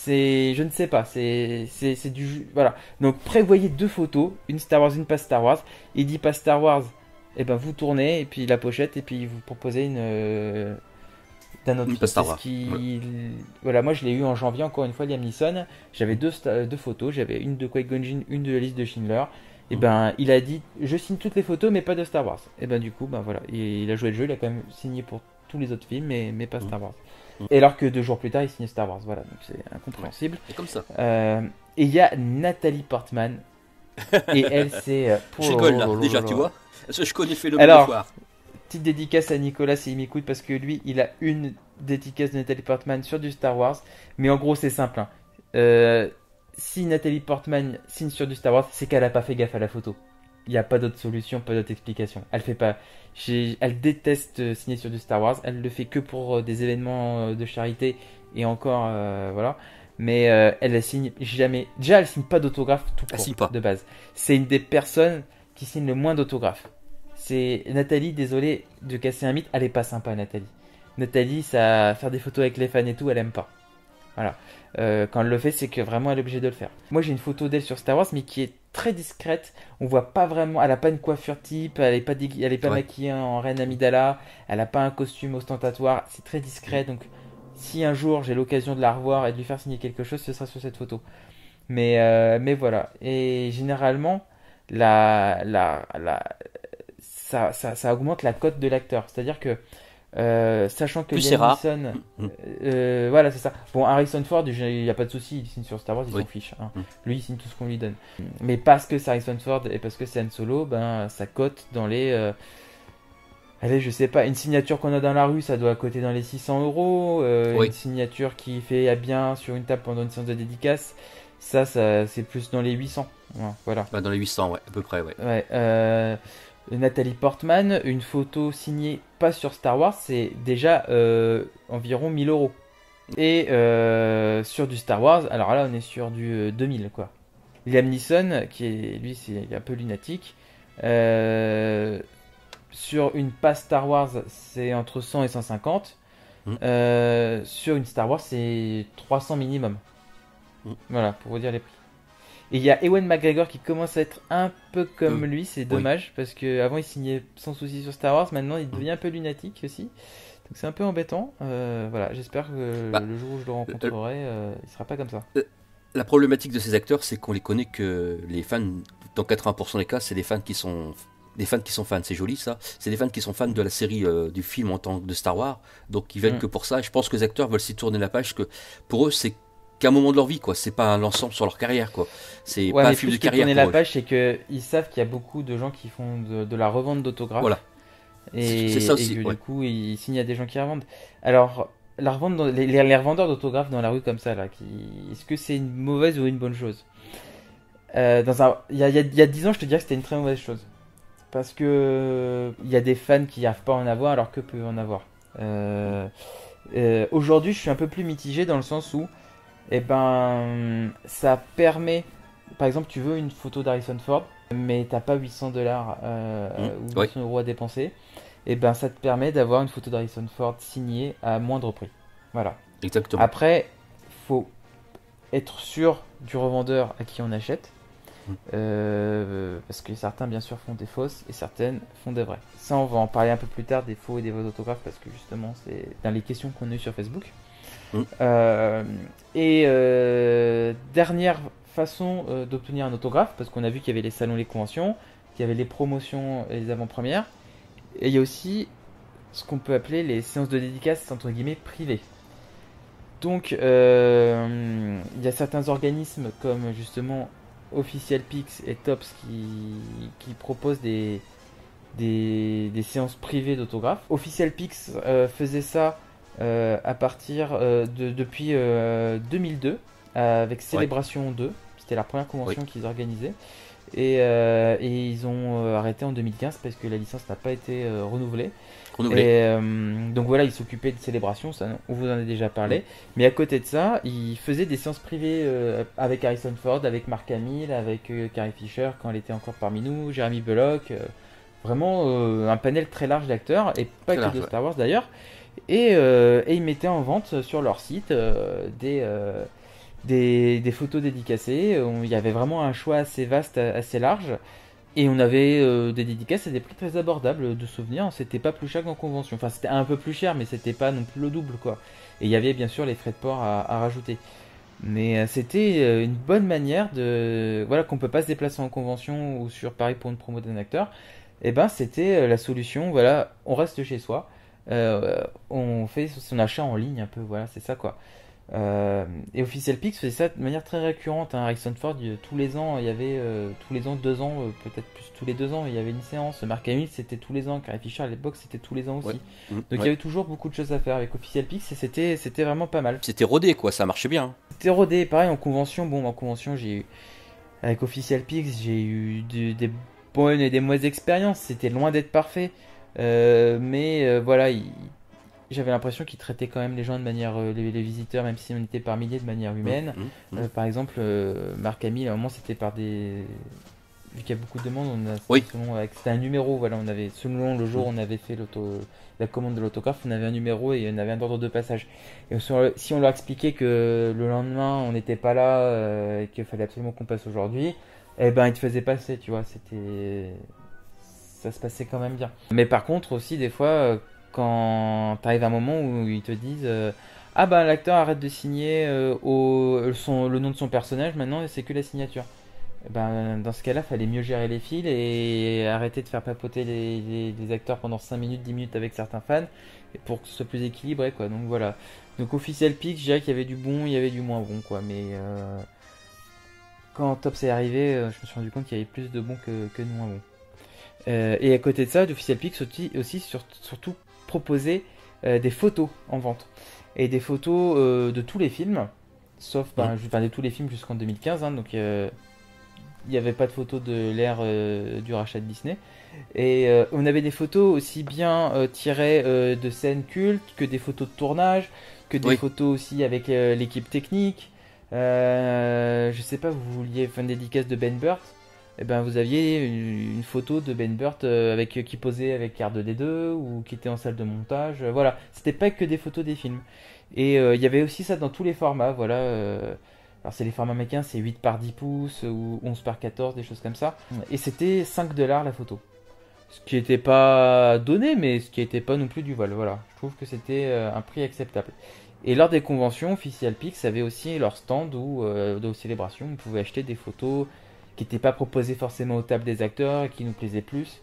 Je ne sais pas, c'est du... Voilà. Donc prévoyez 2 photos, une Star Wars, une pas Star Wars. Il dit pas Star Wars, et ben vous tournez, et puis la pochette, et puis vous proposez d'un autre film. Star Wars. Voilà, moi je l'ai eu en janvier, encore une fois, Liam Neeson. J'avais 2 photos, j'avais une de Qui-Gon Jinn, une de la liste de Schindler. Et ben il a dit, je signe toutes les photos, mais pas de Star Wars. Et ben du coup, ben voilà, il a joué le jeu, il a quand même signé pour tous les autres films, mais pas Star Wars. Et alors que 2 jours plus tard, il signe Star Wars. Voilà, donc c'est incompréhensible. C'est comme ça. Et il y a Nathalie Portman. Et elle, c'est... Je rigole là, déjà, tu vois. Je connais fait le Alors, petite dédicace à Nicolas s'il m'écoute, parce que lui, il a une dédicace de Nathalie Portman sur du Star Wars. Mais en gros, c'est simple. Hein. Si Nathalie Portman signe sur du Star Wars, c'est qu'elle n'a pas fait gaffe à la photo. Il n'y a pas d'autre solution, pas d'autre explication. Elle fait pas. Elle déteste signer sur du Star Wars. Elle le fait que pour des événements de charité et encore, voilà. Mais elle signe jamais. Déjà, elle signe pas d'autographe tout court, de base. C'est une des personnes qui signe le moins d'autographes. C'est Nathalie. Désolé de casser un mythe. Elle est pas sympa, Nathalie. Nathalie, ça faire des photos avec les fans et tout, elle aime pas. Voilà. Quand elle le fait, c'est que vraiment elle est obligée de le faire. Moi, j'ai une photo d'elle sur Star Wars, mais qui est très discrète. On voit pas vraiment. Elle a pas une coiffure type. Elle est pas maquillée en reine Amidala. Elle a pas un costume ostentatoire. C'est très discret. Donc, si un jour j'ai l'occasion de la revoir et de lui faire signer quelque chose, ce sera sur cette photo. Mais voilà. Et généralement, ça augmente la cote de l'acteur. C'est-à-dire que sachant que Liam Neeson, voilà, c'est ça. Bon, Harrison Ford, il n'y a pas de souci, il signe sur Star Wars, il s'en fiche. Hein. Lui, il signe tout ce qu'on lui donne. Mais parce que c'est Harrison Ford et parce que c'est Han Solo, ben, ça cote dans les. Allez, je sais pas, une signature qu'on a dans la rue, ça doit coter dans les 600 €. Une signature qui fait bien sur une table pendant une séance de dédicace, ça c'est plus dans les 800. Voilà. Bah, dans les 800, à peu près, Nathalie Portman, une photo signée pas sur Star Wars, c'est déjà environ 1000 €. Et sur du Star Wars, alors là on est sur du 2000 quoi. Liam Neeson, qui est lui c'est un peu lunatique, sur une passe Star Wars c'est entre 100 et 150. Sur une Star Wars c'est 300 minimum. Voilà, pour vous dire les prix. Et il y a Ewan McGregor qui commence à être un peu comme lui, c'est dommage, parce qu'avant il signait sans souci sur Star Wars, maintenant il devient un peu lunatique aussi. Donc c'est un peu embêtant. Voilà, j'espère que le jour où je le rencontrerai, il sera pas comme ça. La problématique de ces acteurs, c'est qu'on les connaît que les fans, dans 80% des cas, c'est des fans qui sont fans, c'est joli ça, c'est des fans qui sont fans de la série, du film en tant que de Star Wars, donc ils viennent que pour ça. Et je pense que les acteurs veulent s'y tourner la page, que pour eux c'est qu'un moment de leur vie, quoi. C'est pas un ensemble sur leur carrière, quoi. C'est pas un film de carrière. Tourner la page, c'est qu'ils savent qu'il y a beaucoup de gens qui font de la revente d'autographes. Voilà. Et, c'est ça aussi, et que, du coup, ils signent à des gens qui revendent. Alors, la revente les revendeurs d'autographes dans la rue comme ça, là, est-ce que c'est une mauvaise ou une bonne chose? Il y a 10 ans, je te dirais que c'était une très mauvaise chose. Parce que il y a des fans qui n'arrivent pas à en avoir alors que peuvent en avoir. Aujourd'hui, je suis un peu plus mitigé dans le sens où ça permet, par exemple, tu veux une photo d'Harrison Ford, mais t'as pas $800 ou 800 euros à dépenser, ça te permet d'avoir une photo d'Harrison Ford signée à moindre prix. Voilà. Exactement. Après, faut être sûr du revendeur à qui on achète. Parce que certains bien sûr font des fausses et certaines font des vraies. Ça on va en parler un peu plus tard des faux et des vrais autographes parce que justement c'est dans les questions qu'on a eues sur Facebook. Dernière façon d'obtenir un autographe, parce qu'on a vu qu'il y avait les salons, les conventions, qu'il y avait les promotions et les avant-premières, et il y a aussi ce qu'on peut appeler les séances de dédicaces entre guillemets privées. Donc il y a certains organismes comme justement Official Pix et Tops qui proposent des séances privées d'autographes. Official Pix faisait ça à partir depuis 2002 avec Célébration 2. C'était la première convention qu'ils organisaient. Et ils ont arrêté en 2015 parce que la licence n'a pas été renouvelée. Donc voilà, ils s'occupaient de Célébration, ça on vous en a déjà parlé. Mais à côté de ça, ils faisaient des séances privées avec Harrison Ford, avec Mark Hamill, avec Carrie Fisher quand elle était encore parmi nous, Jeremy Bulloch. Vraiment un panel très large d'acteurs, et pas que de Star Wars d'ailleurs. Et ils mettaient en vente sur leur site des photos dédicacées. Il y avait vraiment un choix assez vaste, assez large. Et on avait des dédicaces à des prix très abordables de souvenirs. C'était pas plus cher qu'en convention. Enfin, c'était un peu plus cher, mais c'était pas non plus le double, quoi. Et il y avait bien sûr les frais de port à rajouter. Mais c'était une bonne manière de... Voilà, qu'on peut pas se déplacer en convention ou sur Paris pour une promo d'un acteur. C'était la solution. Voilà, on reste chez soi. On fait son achat en ligne un peu. Voilà, c'est ça, quoi. Et Official Pix faisait ça de manière très récurrente. Harrison Ford, tous les ans, il y avait tous les ans, 2 ans, peut-être plus tous les 2 ans, il y avait une séance. Mark Hamill, c'était tous les ans. Carrie Fisher à l'époque, c'était tous les ans aussi. Donc il y avait toujours beaucoup de choses à faire avec Official Pix et c'était vraiment pas mal. C'était rodé, quoi, ça marchait bien. C'était rodé, pareil en convention. Bon, en convention, avec Official Pix, j'ai eu des bonnes et des mauvaises expériences. C'était loin d'être parfait, mais voilà. J'avais l'impression qu'ils traitaient quand même les gens de manière, les visiteurs, même si on était par milliers, de manière humaine. Par exemple, Mark Hamill, à un moment, c'était par des... Vu qu'il y a beaucoup de demandes, c'était un numéro, voilà, on avait, selon le jour, on avait fait la commande de l'autographe, on avait un numéro et on avait un ordre de passage. Et si on leur expliquait que le lendemain, on n'était pas là et qu'il fallait absolument qu'on passe aujourd'hui, ils te faisaient passer, tu vois, ça se passait quand même bien. Mais par contre, aussi, des fois... quand t'arrives à un moment où ils te disent l'acteur arrête de signer le nom de son personnage, maintenant c'est que la signature. Dans ce cas-là, fallait mieux gérer les fils et arrêter de faire papoter les acteurs pendant 5 minutes, 10 minutes avec certains fans pour que ce soit plus équilibré, quoi. Donc voilà. Donc Official Pix, je dirais qu'il y avait du bon, il y avait du moins bon, quoi. Mais quand Tops est arrivé, je me suis rendu compte qu'il y avait plus de bon que de moins bon. Et à côté de ça, Official Pix aussi surtout proposer des photos en vente. Et des photos de tous les films, sauf de tous les films jusqu'en 2015. Donc il n'y avait pas de photos de l'ère du rachat de Disney. Et on avait des photos aussi bien tirées de scènes cultes que des photos de tournage, que des photos aussi avec l'équipe technique. Je sais pas, vous vouliez faire une dédicace de Ben Burtt. Vous aviez une photo de Ben Burtt qui posait avec R2D2 ou qui était en salle de montage. Voilà, c'était pas que des photos des films. Et il y avait aussi ça dans tous les formats. Voilà, alors c'est les formats américains, c'est 8 par 10 pouces ou 11 par 14, des choses comme ça. Et c'était $5 la photo. Ce qui n'était pas donné, mais ce qui n'était pas non plus du vol. Voilà, je trouve que c'était un prix acceptable. Et lors des conventions, Official Pix avait aussi leur stand où, de célébration, on pouvait acheter des photos qui n'étaient pas proposées forcément aux tables des acteurs et qui nous plaisaient plus.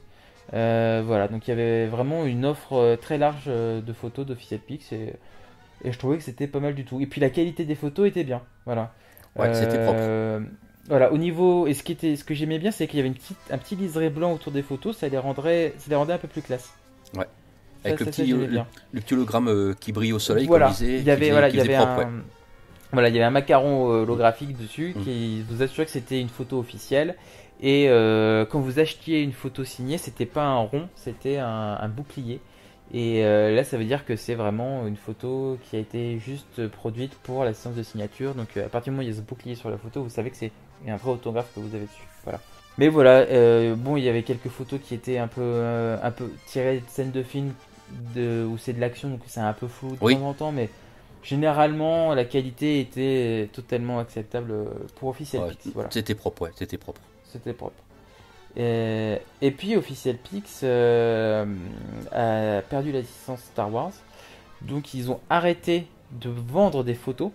Voilà, donc il y avait vraiment une offre très large de photos d'Official Pix et je trouvais que c'était pas mal du tout. Et puis la qualité des photos était bien. Voilà. Ouais, c'était propre. Voilà, au niveau. Et ce que j'aimais bien, c'est qu'il y avait un petit liseré blanc autour des photos, ça les rendait un peu plus classe. Ouais. Ça, Avec ça, le ça, j'aimais petit bien. le petit hologramme qui brille au soleil, Voilà, comme je disais, il y avait, qui voilà, il y faisait avait propre, ouais. voilà, il y avait un macaron holographique dessus qui vous assurait que c'était une photo officielle. Et quand vous achetiez une photo signée, c'était pas un rond, c'était un bouclier. Et là, ça veut dire que c'est vraiment une photo qui a été juste produite pour la séance de signature. Donc à partir du moment où il y a ce bouclier sur la photo, vous savez que c'est un vrai autographe que vous avez dessus. Voilà. Mais voilà, bon, il y avait quelques photos qui étaient un peu tirées de scènes de films où c'est de l'action, donc c'est un peu flou de temps en temps, mais généralement la qualité était totalement acceptable pour Official Pix. Voilà. C'était propre, ouais, c'était propre. C'était propre. Et puis Official Pix a perdu la licence Star Wars, donc ils ont arrêté de vendre des photos.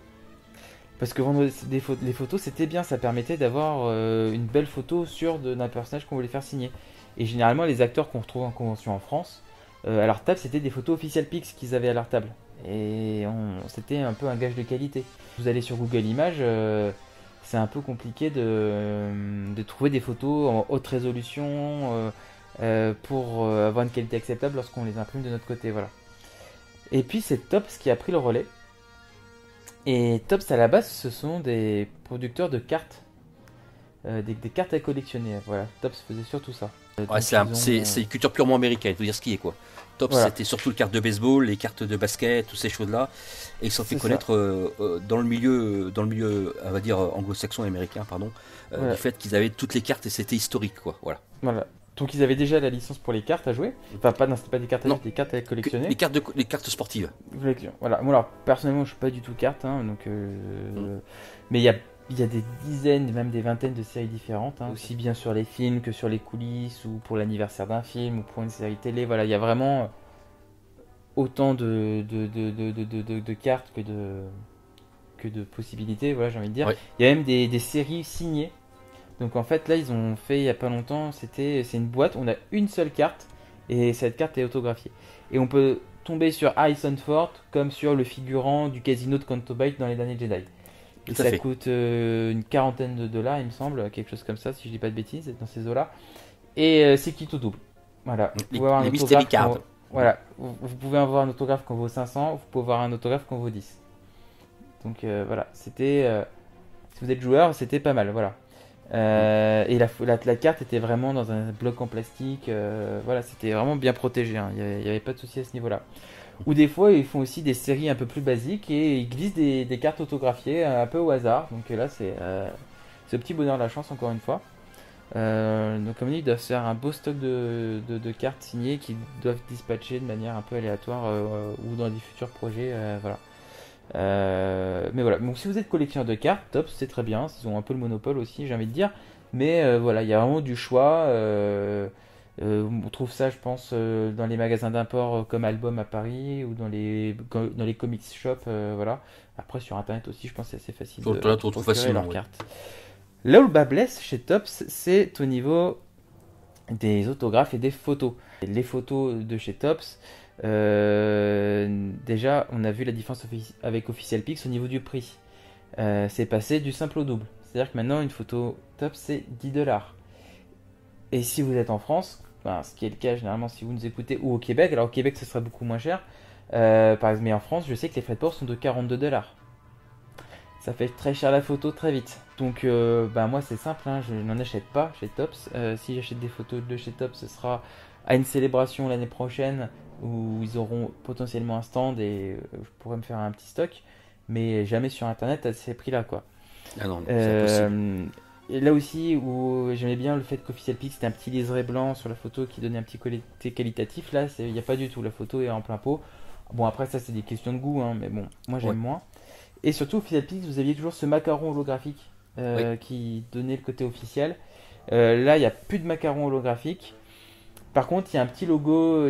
Parce que vendre les photos, c'était bien, ça permettait d'avoir une belle photo d'un personnage qu'on voulait faire signer. Et généralement, les acteurs qu'on retrouve en convention en France, à leur table, c'était des photos Official Pix qu'ils avaient à leur table. Et c'était un peu un gage de qualité. Vous allez sur Google Images, c'est un peu compliqué de trouver des photos en haute résolution pour avoir une qualité acceptable lorsqu'on les imprime de notre côté. Voilà. Et puis c'est Topps qui a pris le relais. Et Topps à la base, ce sont des producteurs de cartes, des cartes à collectionner. Voilà, Topps faisait surtout ça. Ouais, c'est une culture purement américaine, il faut dire ce qui est quoi. Topps, voilà. C'était surtout les cartes de baseball, les cartes de basket, toutes ces choses-là, et ils sont fait connaître dans le milieu, on va dire anglo-saxon et américain, pardon, voilà. Du fait qu'ils avaient toutes les cartes et c'était historique quoi. Voilà. Voilà. Donc ils avaient déjà la licence pour les cartes à jouer. Enfin c'était pas des cartes à jouer, des cartes à collectionner. Les cartes sportives. Voilà. Moi alors personnellement je suis pas du tout carte, hein, donc mais il y a des dizaines, même des vingtaines de séries différentes, hein, aussi bien sur les films que sur les coulisses ou pour l'anniversaire d'un film ou pour une série télé. Voilà, il y a vraiment autant de cartes que de possibilités. Voilà, j'ai envie de dire. Oui. Il y a même des séries signées. Donc en fait là ils ont fait il y a pas longtemps, c'est une boîte, on a une seule carte et cette carte est autographiée. Et on peut tomber sur Harrison Ford comme sur le figurant du casino de Canto Bight dans les derniers Jedi. Et ça coûte une quarantaine de dollars il me semble, quelque chose comme ça si je dis pas de bêtises, dans ces eaux là. Et c'est qui tout double. Voilà. Vous pouvez avoir un autographe voilà. Vous pouvez avoir un autographe qu'on vaut 500, vous pouvez avoir un autographe qu'on vaut 10. Donc voilà, c'était si vous êtes joueur, c'était pas mal, voilà. Et la carte était vraiment dans un bloc en plastique, voilà, c'était vraiment bien protégé, hein. Il n'y avait pas de souci à ce niveau là. Ou des fois ils font aussi des séries un peu plus basiques et ils glissent des cartes autographiées un peu au hasard, donc là c'est au petit bonheur de la chance encore une fois. Donc comme dit, ils doivent faire un beau stock de cartes signées qu'ils doivent dispatcher de manière un peu aléatoire ou dans des futurs projets, voilà. Mais voilà, donc si vous êtes collectionneur de cartes, top, c'est très bien, ils ont un peu le monopole aussi, j'ai envie de dire, mais voilà, il y a vraiment du choix. On trouve ça, je pense, dans les magasins d'import comme Album à Paris ou dans les comics shops, voilà. Après sur internet aussi, je pense que c'est assez facile de procurer leurs cartes. Là où le bas blesse chez Topps, c'est au niveau des autographes et des photos. Les photos de chez Topps, déjà on a vu la différence avec Official Pix au niveau du prix. C'est passé du simple au double. C'est-à-dire que maintenant une photo Topps c'est 10$. Et si vous êtes en France, ce qui est le cas généralement si vous nous écoutez, ou au Québec, alors au Québec ce sera beaucoup moins cher, par exemple, mais en France je sais que les frais de port sont de 42$. Ça fait très cher la photo très vite. Donc moi c'est simple, hein, je n'en achète pas chez Topps. Si j'achète des photos de chez Topps, ce sera à une célébration l'année prochaine où ils auront potentiellement un stand et je pourrais me faire un petit stock, mais jamais sur internet à ces prix là quoi. Ah non, c'est impossible. Et là aussi où j'aimais bien le fait qu'Official Pix c'était un petit liseré blanc sur la photo qui donnait un petit côté qualitatif, là il n'y a pas du tout, la photo est en plein pot. Bon après ça c'est des questions de goût, hein, mais bon moi j'aime moins. Et surtout Official Pix vous aviez toujours ce macaron holographique qui donnait le côté officiel. Là il n'y a plus de macaron holographique. Par contre, il y a un petit logo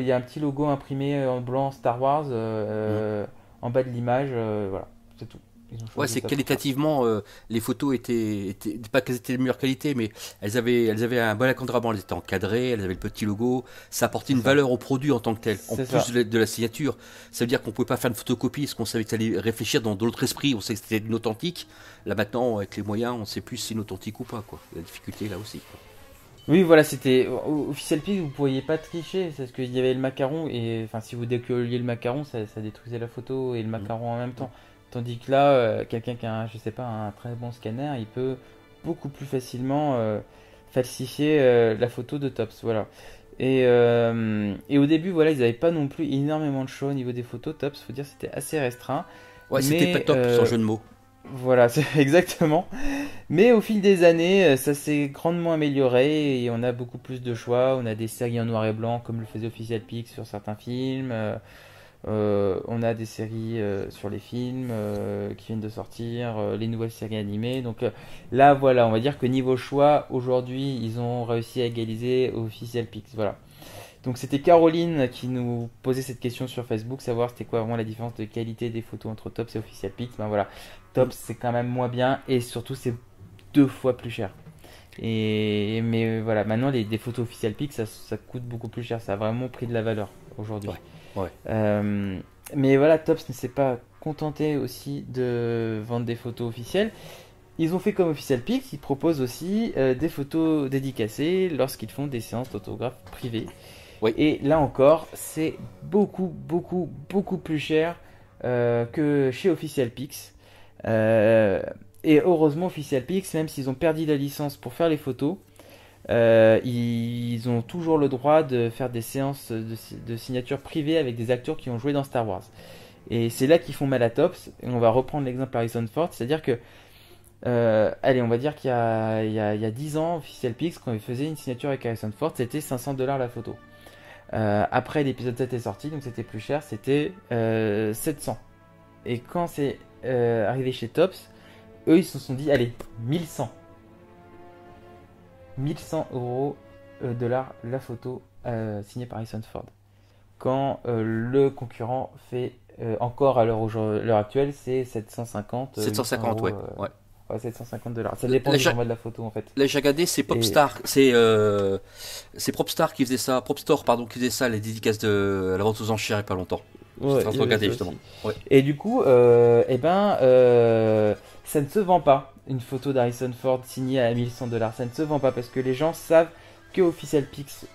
imprimé en blanc Star Wars en bas de l'image, voilà, c'est tout. Ils ont choisi Ouais, c'est ça pour ça. qualitativement, les photos étaient pas qu'elles étaient de meilleure qualité, mais elles avaient un bon encadrement, elles étaient encadrées, elles avaient le petit logo, ça apportait une C'est ça. valeur au produit en tant que tel, en C'est plus ça. de la signature. Ça veut dire qu'on pouvait pas faire une photocopie, parce qu'on savait que ça allait réfléchir dans d'autres esprits, on savait que c'était une authentique. Là maintenant, avec les moyens, on sait plus si c'est une authentique ou pas, quoi. La difficulté là aussi, quoi. Oui, voilà, c'était Official Pix, vous pourriez pas tricher, c'est parce qu'il y avait le macaron et enfin si vous décolliez le macaron, ça détruisait la photo et le macaron en même temps. Tandis que là, quelqu'un qui a, je sais pas, un très bon scanner, il peut beaucoup plus facilement falsifier la photo de Tops, voilà. Et au début, voilà, ils n'avaient pas non plus énormément de choix au niveau des photos. Tops, faut dire, c'était assez restreint. Ouais, c'était Mais, pas top, sans jeu de mots. Voilà, c'est exactement. Mais au fil des années, ça s'est grandement amélioré et on a beaucoup plus de choix. On a des séries en noir et blanc comme le faisait Official Pix sur certains films. On a des séries sur les films qui viennent de sortir, les nouvelles séries animées. Donc là, voilà, on va dire que niveau choix, aujourd'hui, ils ont réussi à égaliser Official Pix. Voilà. Donc c'était Caroline qui nous posait cette question sur Facebook, savoir c'était quoi vraiment la différence de qualité des photos entre Tops et Official Pix. Ben voilà, Tops c'est quand même moins bien et surtout c'est 2 fois plus cher. Mais voilà, maintenant des photos Official Pix ça coûte beaucoup plus cher, ça a vraiment pris de la valeur aujourd'hui. Ouais. Mais voilà, Tops ne s'est pas contenté aussi de vendre des photos officielles. Ils ont fait comme Official Pix, ils proposent aussi des photos dédicacées lorsqu'ils font des séances d'autographes privées. Oui. Et là encore, c'est beaucoup plus cher que chez Official Pix. Et heureusement, Official Pix, même s'ils ont perdu la licence pour faire les photos, ils ont toujours le droit de faire des séances de signature privée avec des acteurs qui ont joué dans Star Wars. Et c'est là qu'ils font mal à Tops. Et on va reprendre l'exemple Harrison Ford, c'est-à-dire que allez, on va dire qu'il y a 10 ans, Official Pix, quand il faisait une signature avec Harrison Ford, c'était $500 la photo. Après, l'épisode 7 est sorti, donc c'était plus cher, c'était 700. Et quand c'est arrivé chez Tops, eux, ils se sont dit, allez, 1100. 1100 euros dollars la photo signée par Harrison Ford. Quand le concurrent fait encore à l'heure actuelle, c'est 750. 750, euros, ouais. Ouais, $750. Ça dépend du format de la photo en fait. Là, j'ai regardé, c'est Popstar, c'est Propstar qui faisait ça, Propstore, pardon, qui faisait ça, les dédicaces de la vente aux enchères il n'y a pas longtemps. Ouais, Je suis en train de regarder justement. Ouais. Et du coup, ça ne se vend pas. Une photo d'Harrison Ford signée à $1100, ça ne se vend pas parce que les gens savent que Official Pix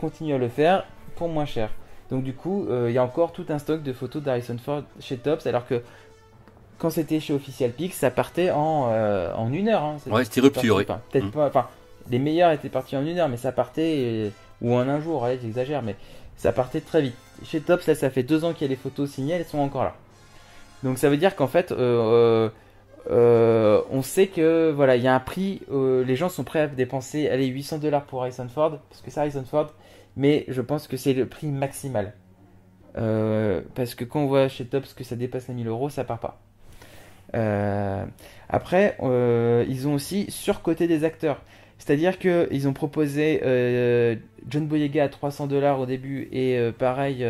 continue à le faire pour moins cher. Donc du coup, il y a encore tout un stock de photos d'Harrison Ford chez Tops, alors que quand c'était chez Official Pix, ça partait en 1 heure. Hein. Ouais, c'était rupture, oui. Peut-être pas. Enfin, les meilleurs étaient partis en 1 heure, mais ça partait ou en un jour. Allez, j'exagère, mais ça partait très vite. Chez Tops, là, ça fait 2 ans qu'il y a les photos signées, elles sont encore là. Donc ça veut dire qu'en fait, on sait que voilà, il y a un prix. Les gens sont prêts à dépenser, allez, $800 pour Harrison Ford, parce que c'est Harrison Ford. Mais je pense que c'est le prix maximal. Parce que quand on voit chez Tops que ça dépasse les 1000 euros, ça part pas. Après, ils ont aussi surcoté des acteurs. C'est-à-dire qu'ils ont proposé John Boyega à $300 au début et pareil,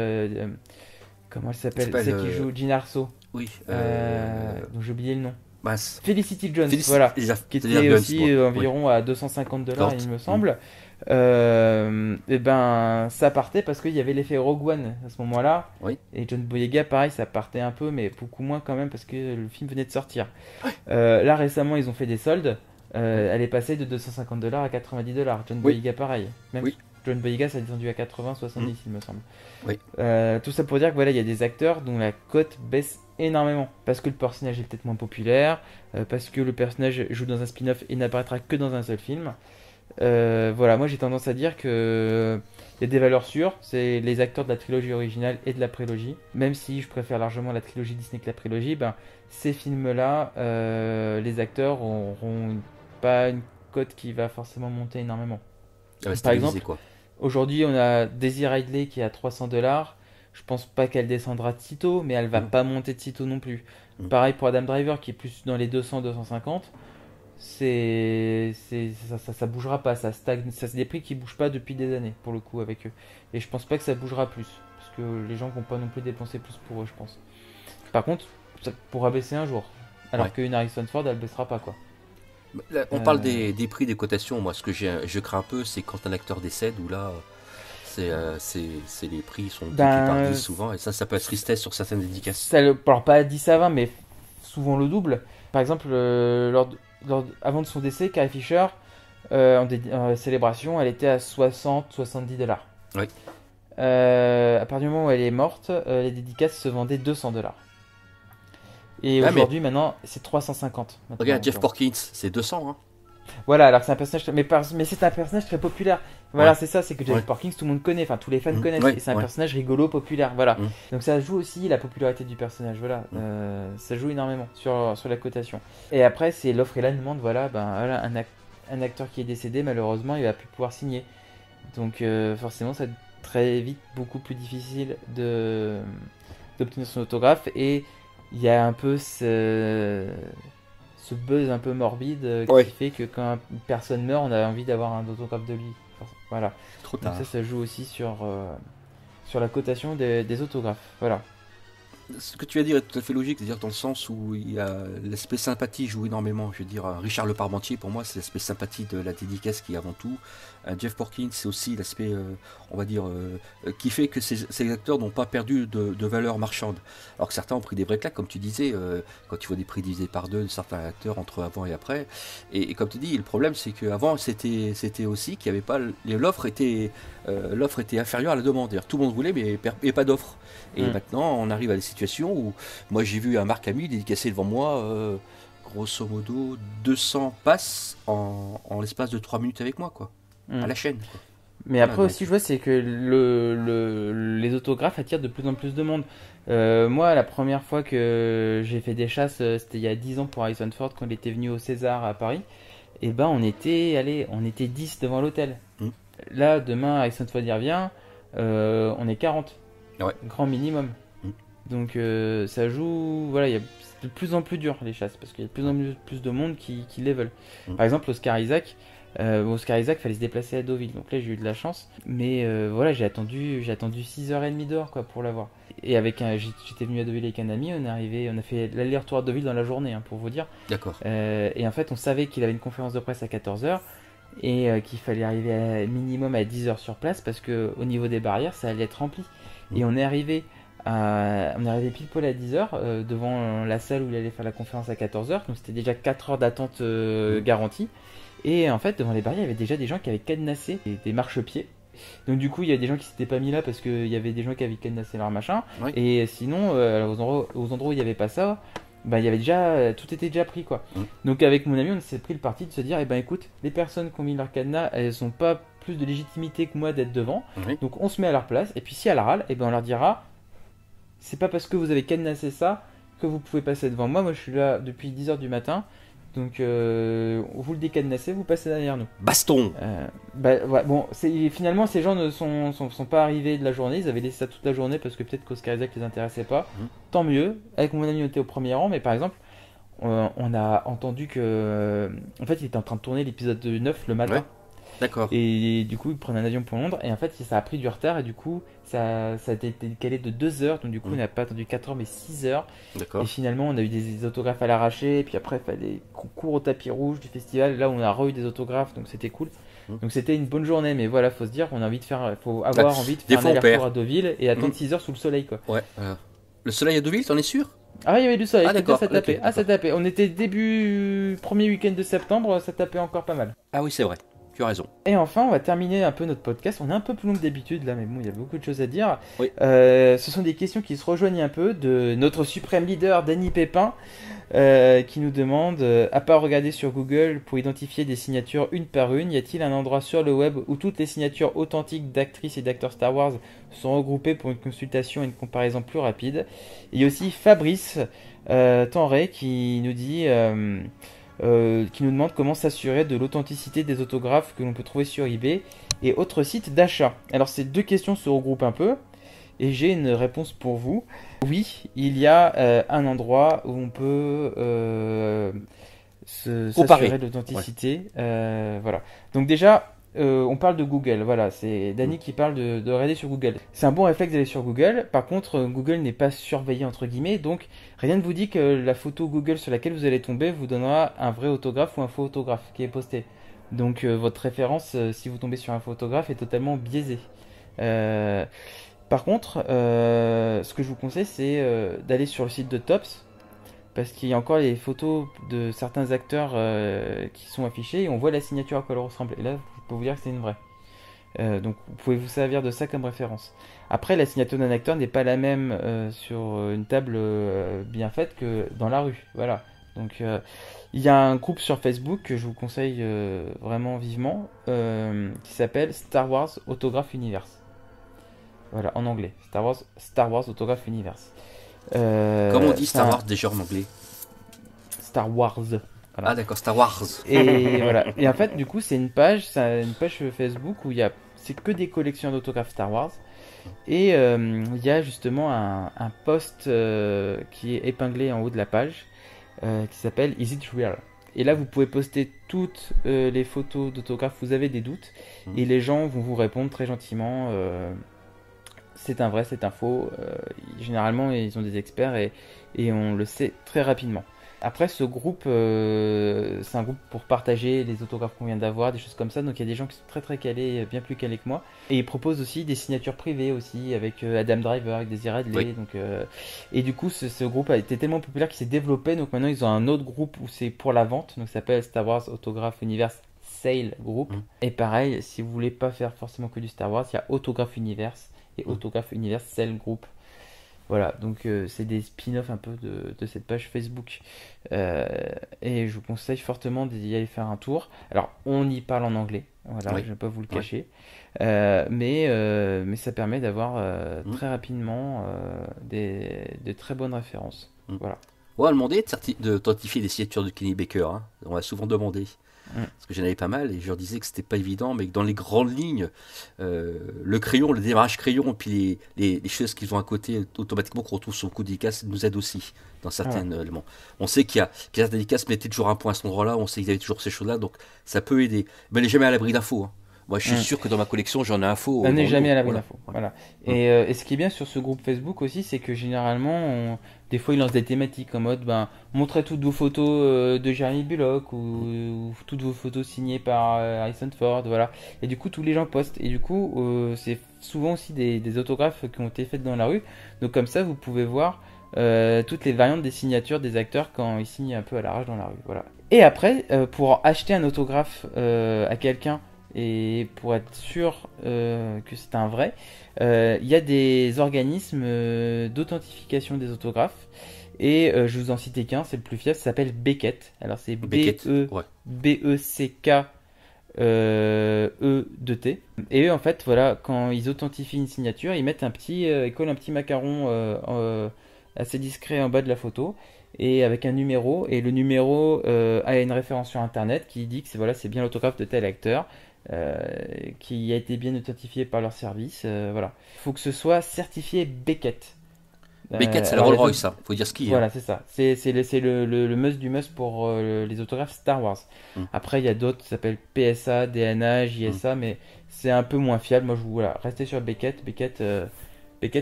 comment elle s'appelle, celle qui joue Jean Arso. Oui. Donc j'ai oublié le nom. Mince. Felicity Jones, voilà, qui était aussi environ à $250, il me semble. Et ben ça partait parce qu'il y avait l'effet Rogue One à ce moment-là. Oui. Et John Boyega, pareil, ça partait un peu, mais beaucoup moins quand même parce que le film venait de sortir. Là récemment, ils ont fait des soldes. Elle est passée de $250 à $90. John Boyega, pareil. Même John Boyega, ça a descendu à 80, 70, il me semble. Oui. Tout ça pour dire que voilà, il y a des acteurs dont la cote baisse énormément parce que le personnage est peut-être moins populaire, parce que le personnage joue dans un spin-off et n'apparaîtra que dans un seul film. Voilà, moi j'ai tendance à dire que il y a des valeurs sûres, c'est les acteurs de la trilogie originale et de la prélogie. Même si je préfère largement la trilogie Disney que la prélogie, ben ces films-là, les acteurs auront pas une cote qui va forcément monter énormément. Par exemple, quoi. Aujourd'hui on a Daisy Ridley qui est à $300. Je pense pas qu'elle descendra de sitôt, mais elle va pas monter de sitôt non plus. Pareil pour Adam Driver qui est plus dans les 200-250. ça bougera pas, ça stagne, ça c'est des prix qui bougent pas depuis des années pour le coup avec eux. Et je pense pas que ça bougera plus, parce que les gens vont pas non plus dépenser plus pour eux, je pense. Par contre, ça pourra baisser un jour, alors qu'une Harrison Ford elle baissera pas quoi. Là, on parle des prix, des cotations. Moi, ce que je crains un peu, c'est quand un acteur décède, où là, les prix sont multipliés par 10 souvent, et ça peut être tristesse sur certaines dédicaces. Alors pas à 10 à 20, mais souvent le double. Par exemple, avant de son décès, Carrie Fisher, en célébration, elle était à 60-70$. Oui. À partir du moment où elle est morte, les dédicaces se vendaient $200. Et aujourd'hui, maintenant, c'est 350. Regarde, Jeff Porkins, c'est 200. Hein. Voilà, alors c'est un personnage, mais c'est un personnage très populaire. Voilà, c'est ça, c'est que Jeff Porkins, tout le monde connaît, enfin tous les fans connaissent. Et c'est un personnage rigolo, populaire. Voilà. Donc ça joue aussi la popularité du personnage. Voilà, ça joue énormément sur la cotation. Et après, c'est l'offre et la demande. Voilà, un acteur qui est décédé, malheureusement, il va plus pouvoir signer. Donc forcément, ça va être très vite beaucoup plus difficile d'obtenir son autographe. Et il y a un peu ce buzz un peu morbide qui fait que quand une personne meurt, on a envie d'avoir un autographe de lui. Voilà. Trop tard. Donc ça joue aussi sur la cotation des autographes. Voilà. Ce que tu vas dire est tout à fait logique, c'est-à-dire dans le sens où il y a l'aspect sympathie joue énormément. Je veux dire, Richard Le Parmentier, pour moi, c'est l'aspect sympathie de la dédicace qui est avant tout. Jeff Porkins, c'est aussi l'aspect, on va dire, qui fait que ces acteurs n'ont pas perdu de valeur marchande. Alors que certains ont pris des vraies claques, comme tu disais, quand tu vois des prix divisés par deux de certains acteurs entre avant et après. Et comme tu dis, le problème, c'est qu'avant, c'était aussi qu'il n'y avait pas. L'offre était inférieure à la demande. C'est-à-dire, tout le monde voulait, mais pas d'offre. Et maintenant, on arrive à des situations où, moi, j'ai vu un Marc Hamill dédicacé devant moi, grosso modo, 200 passes en l'espace de 3 minutes avec moi, quoi. À la chaîne. Quoi. Mais après aussi, je vois, c'est que les autographes attirent de plus en plus de monde. Moi, la première fois que j'ai fait des chasses, c'était il y a 10 ans pour Harrison Ford, quand il était venu au César à Paris. Et ben, on était 10 devant l'hôtel. Là, demain, Harrison Ford y revient, on est 40. Grand minimum. Donc, ça joue. Voilà, c'est de plus en plus dur les chasses, parce qu'il y a de plus en plus de monde qui les veulent. Par exemple, Oscar Isaac. Oscar Isaac, fallait se déplacer à Deauville, donc là j'ai eu de la chance, mais voilà, j'ai attendu 6h30 dehors quoi pour l'avoir. Et j'étais venu à Deauville avec un ami, on a fait l'aller-retour à Deauville dans la journée, pour vous dire. D'accord. Et en fait, on savait qu'il avait une conférence de presse à 14h et qu'il fallait arriver minimum à 10h sur place parce que au niveau des barrières, ça allait être rempli. Et on est arrivé pile poil à 10h devant la salle où il allait faire la conférence à 14h, donc c'était déjà 4 heures d'attente garantie. Et en fait, devant les barrières, il y avait déjà des gens qui avaient cadenassé des marchepieds. Donc du coup, il y a des gens qui s'étaient pas mis là parce qu'il y avait des gens qui avaient cadenassé leur machin. Et sinon, aux endroits où il n'y avait pas ça, il y avait tout était déjà pris quoi. Donc avec mon ami, on s'est pris le parti de se dire, écoute, les personnes qui ont mis leur cadenas, elles n'ont pas plus de légitimité que moi d'être devant. Donc on se met à leur place. Et puis si elles râlent, on leur dira, c'est pas parce que vous avez cadenassé ça que vous pouvez passer devant moi. Moi, je suis là depuis 10h du matin. Donc, vous le décadenassez, vous passez derrière nous. Baston. Bon, finalement, ces gens ne sont pas arrivés de la journée. Ils avaient laissé ça toute la journée parce que peut-être qu'Oscar Isaac les intéressait pas. Tant mieux. Avec mon ami, on était au premier rang. Mais par exemple, on a entendu que... En fait, il était en train de tourner l'épisode 9 le matin. D'accord. Et du coup, il prenait un avion pour Londres. Et en fait, ça a pris du retard. Et du coup, ça a été décalé de 2 heures. Donc du coup, on n'a pas attendu 4 heures, mais 6 heures. D'accord. Et finalement, on a eu des autographes à l'arraché. Et puis après, il fallait qu'on court au tapis rouge du festival. Là, on a re-eu des autographes. Donc c'était cool. Donc c'était une bonne journée. Mais voilà, faut se dire, faut avoir envie de faire un aller-retour à Deauville et attendre 6 heures sous le soleil, quoi. Ouais. Le soleil à Deauville, t'en es sûr? Ah, il y avait du soleil. D'accord. Ça tapait. Ça tapait. On était début premier week-end de septembre. Ça tapait encore pas mal. Ah oui, c'est vrai. Tu as raison. Et enfin, on va terminer un peu notre podcast. On est un peu plus long que d'habitude là, mais bon, il y a beaucoup de choses à dire. Oui. Ce sont des questions qui se rejoignent un peu de notre suprême leader, Danny Pépin, qui nous demande, à part regarder sur Google pour identifier des signatures une par une, y a-t-il un endroit sur le web où toutes les signatures authentiques d'actrices et d'acteurs Star Wars sont regroupées pour une consultation et une comparaison plus rapide? Il y a aussi Fabrice Tenray qui nous dit... qui nous demande comment s'assurer de l'authenticité des autographes que l'on peut trouver sur eBay et autres sites d'achat. Alors ces deux questions se regroupent un peu et j'ai une réponse pour vous. Oui, il y a un endroit où on peut Comparer. s'assurer de l'authenticité. Voilà. Donc déjà, on parle de Google. Voilà, c'est Dany qui parle de regarder sur Google. C'est un bon réflexe d'aller sur Google. Par contre, Google n'est pas surveillé entre guillemets, donc rien ne vous dit que la photo Google sur laquelle vous allez tomber vous donnera un vrai autographe ou un faux autographe qui est posté. Donc votre référence, si vous tombez sur un faux autographe, est totalement biaisée. Par contre, ce que je vous conseille, c'est d'aller sur le site de Tops, parce qu'il y a encore les photos de certains acteurs qui sont affichées et on voit la signature à quoi elle ressemble. Et là, je peux vous dire que c'est une vraie. Donc vous pouvez vous servir de ça comme référence. Après, la signature d'un acteur n'est pas la même sur une table bien faite que dans la rue. Voilà. Donc il y a un groupe sur Facebook que je vous conseille vraiment vivement qui s'appelle Star Wars Autograph Universe. Voilà, en anglais. Star Wars Autograph Universe. Comment on dit Star Wars déjà en anglais? Star Wars. Voilà. Ah d'accord, Star Wars. Et voilà. Et en fait, du coup, c'est une page Facebook où c'est que des collections d'autographes Star Wars. Et il y a justement un post qui est épinglé en haut de la page qui s'appelle Is It Real? Et là, vous pouvez poster toutes les photos d'autographes. Vous avez des doutes et les gens vont vous répondre très gentiment. C'est un vrai, c'est un faux. Généralement, ils ont des experts et on le sait très rapidement. Après, ce groupe, c'est un groupe pour partager les autographes qu'on vient d'avoir, des choses comme ça. Donc, il y a des gens qui sont très très calés, bien plus calés que moi. Et ils proposent aussi des signatures privées aussi, avec Adam Driver, avec Daisy Ridley. Oui. Donc, et du coup, ce groupe a été tellement populaire qu'il s'est développé. Donc maintenant, ils ont un autre groupe où c'est pour la vente. Donc, ça s'appelle Star Wars Autograph Universe Sale Group. Et pareil, si vous voulez pas faire forcément que du Star Wars, il y a Autograph Universe et Autograph Universe Sale Group. Voilà, donc c'est des spin-offs un peu de cette page Facebook. Et je vous conseille fortement d'y aller faire un tour. Alors, on y parle en anglais, voilà, Oui. je ne vais pas vous le cacher. Mais ça permet d'avoir très rapidement de très bonnes références. Voilà. On va demander d'authentifier les signatures de Kenny Baker. Hein. On m'a souvent demandé. Parce que j'en avais pas mal et je leur disais que c'était pas évident, mais que dans les grandes lignes, le crayon, le démarrage crayon, et puis les choses qu'ils ont à côté, automatiquement qu'on retrouve sur le coup dédicace, nous aident aussi dans certains éléments. On sait qu'il y a certains dédicaces mettaient toujours un point à cet endroit-là, on sait qu'ils avaient toujours ces choses-là, donc ça peut aider. Mais elle n'est jamais à l'abri d'infos. Hein. Moi, je suis sûr que dans ma collection, j'en ai un faux. On n'est jamais à l'abri d'infos. Voilà. Et ce qui est bien sur ce groupe Facebook aussi, c'est que généralement, des fois, ils lancent des thématiques en mode montrez toutes vos photos de Jeremy Bulloch ou toutes vos photos signées par Harrison Ford. Voilà. Et du coup, tous les gens postent. Et du coup, c'est souvent aussi des autographes qui ont été faits dans la rue. Donc, comme ça, vous pouvez voir toutes les variantes des signatures des acteurs quand ils signent un peu à l'arrache dans la rue. Voilà. Et après, pour acheter un autographe à quelqu'un, et pour être sûr que c'est un vrai, il y a des organismes d'authentification des autographes. Et je vous en cite qu'un, c'est le plus fiable, ça s'appelle Beckett. Alors c'est B-E-C-K-E-T. Et eux, en fait, voilà, quand ils authentifient une signature, ils mettent ils collent un petit macaron assez discret en bas de la photo. Et avec un numéro, et le numéro a une référence sur internet qui dit que c'est bien l'autographe de tel acteur. Qui a été bien authentifié par leur service. Voilà. Il faut que ce soit certifié Beckett. Beckett, c'est la Rolls-Royce, ça. Faut dire ce qu'il y a. Voilà, c'est ça. C'est le must du must pour les autographes Star Wars. Après, il y a d'autres qui s'appellent PSA, DNA, JSA, mais c'est un peu moins fiable. Moi, restez sur Beckett. Beckett,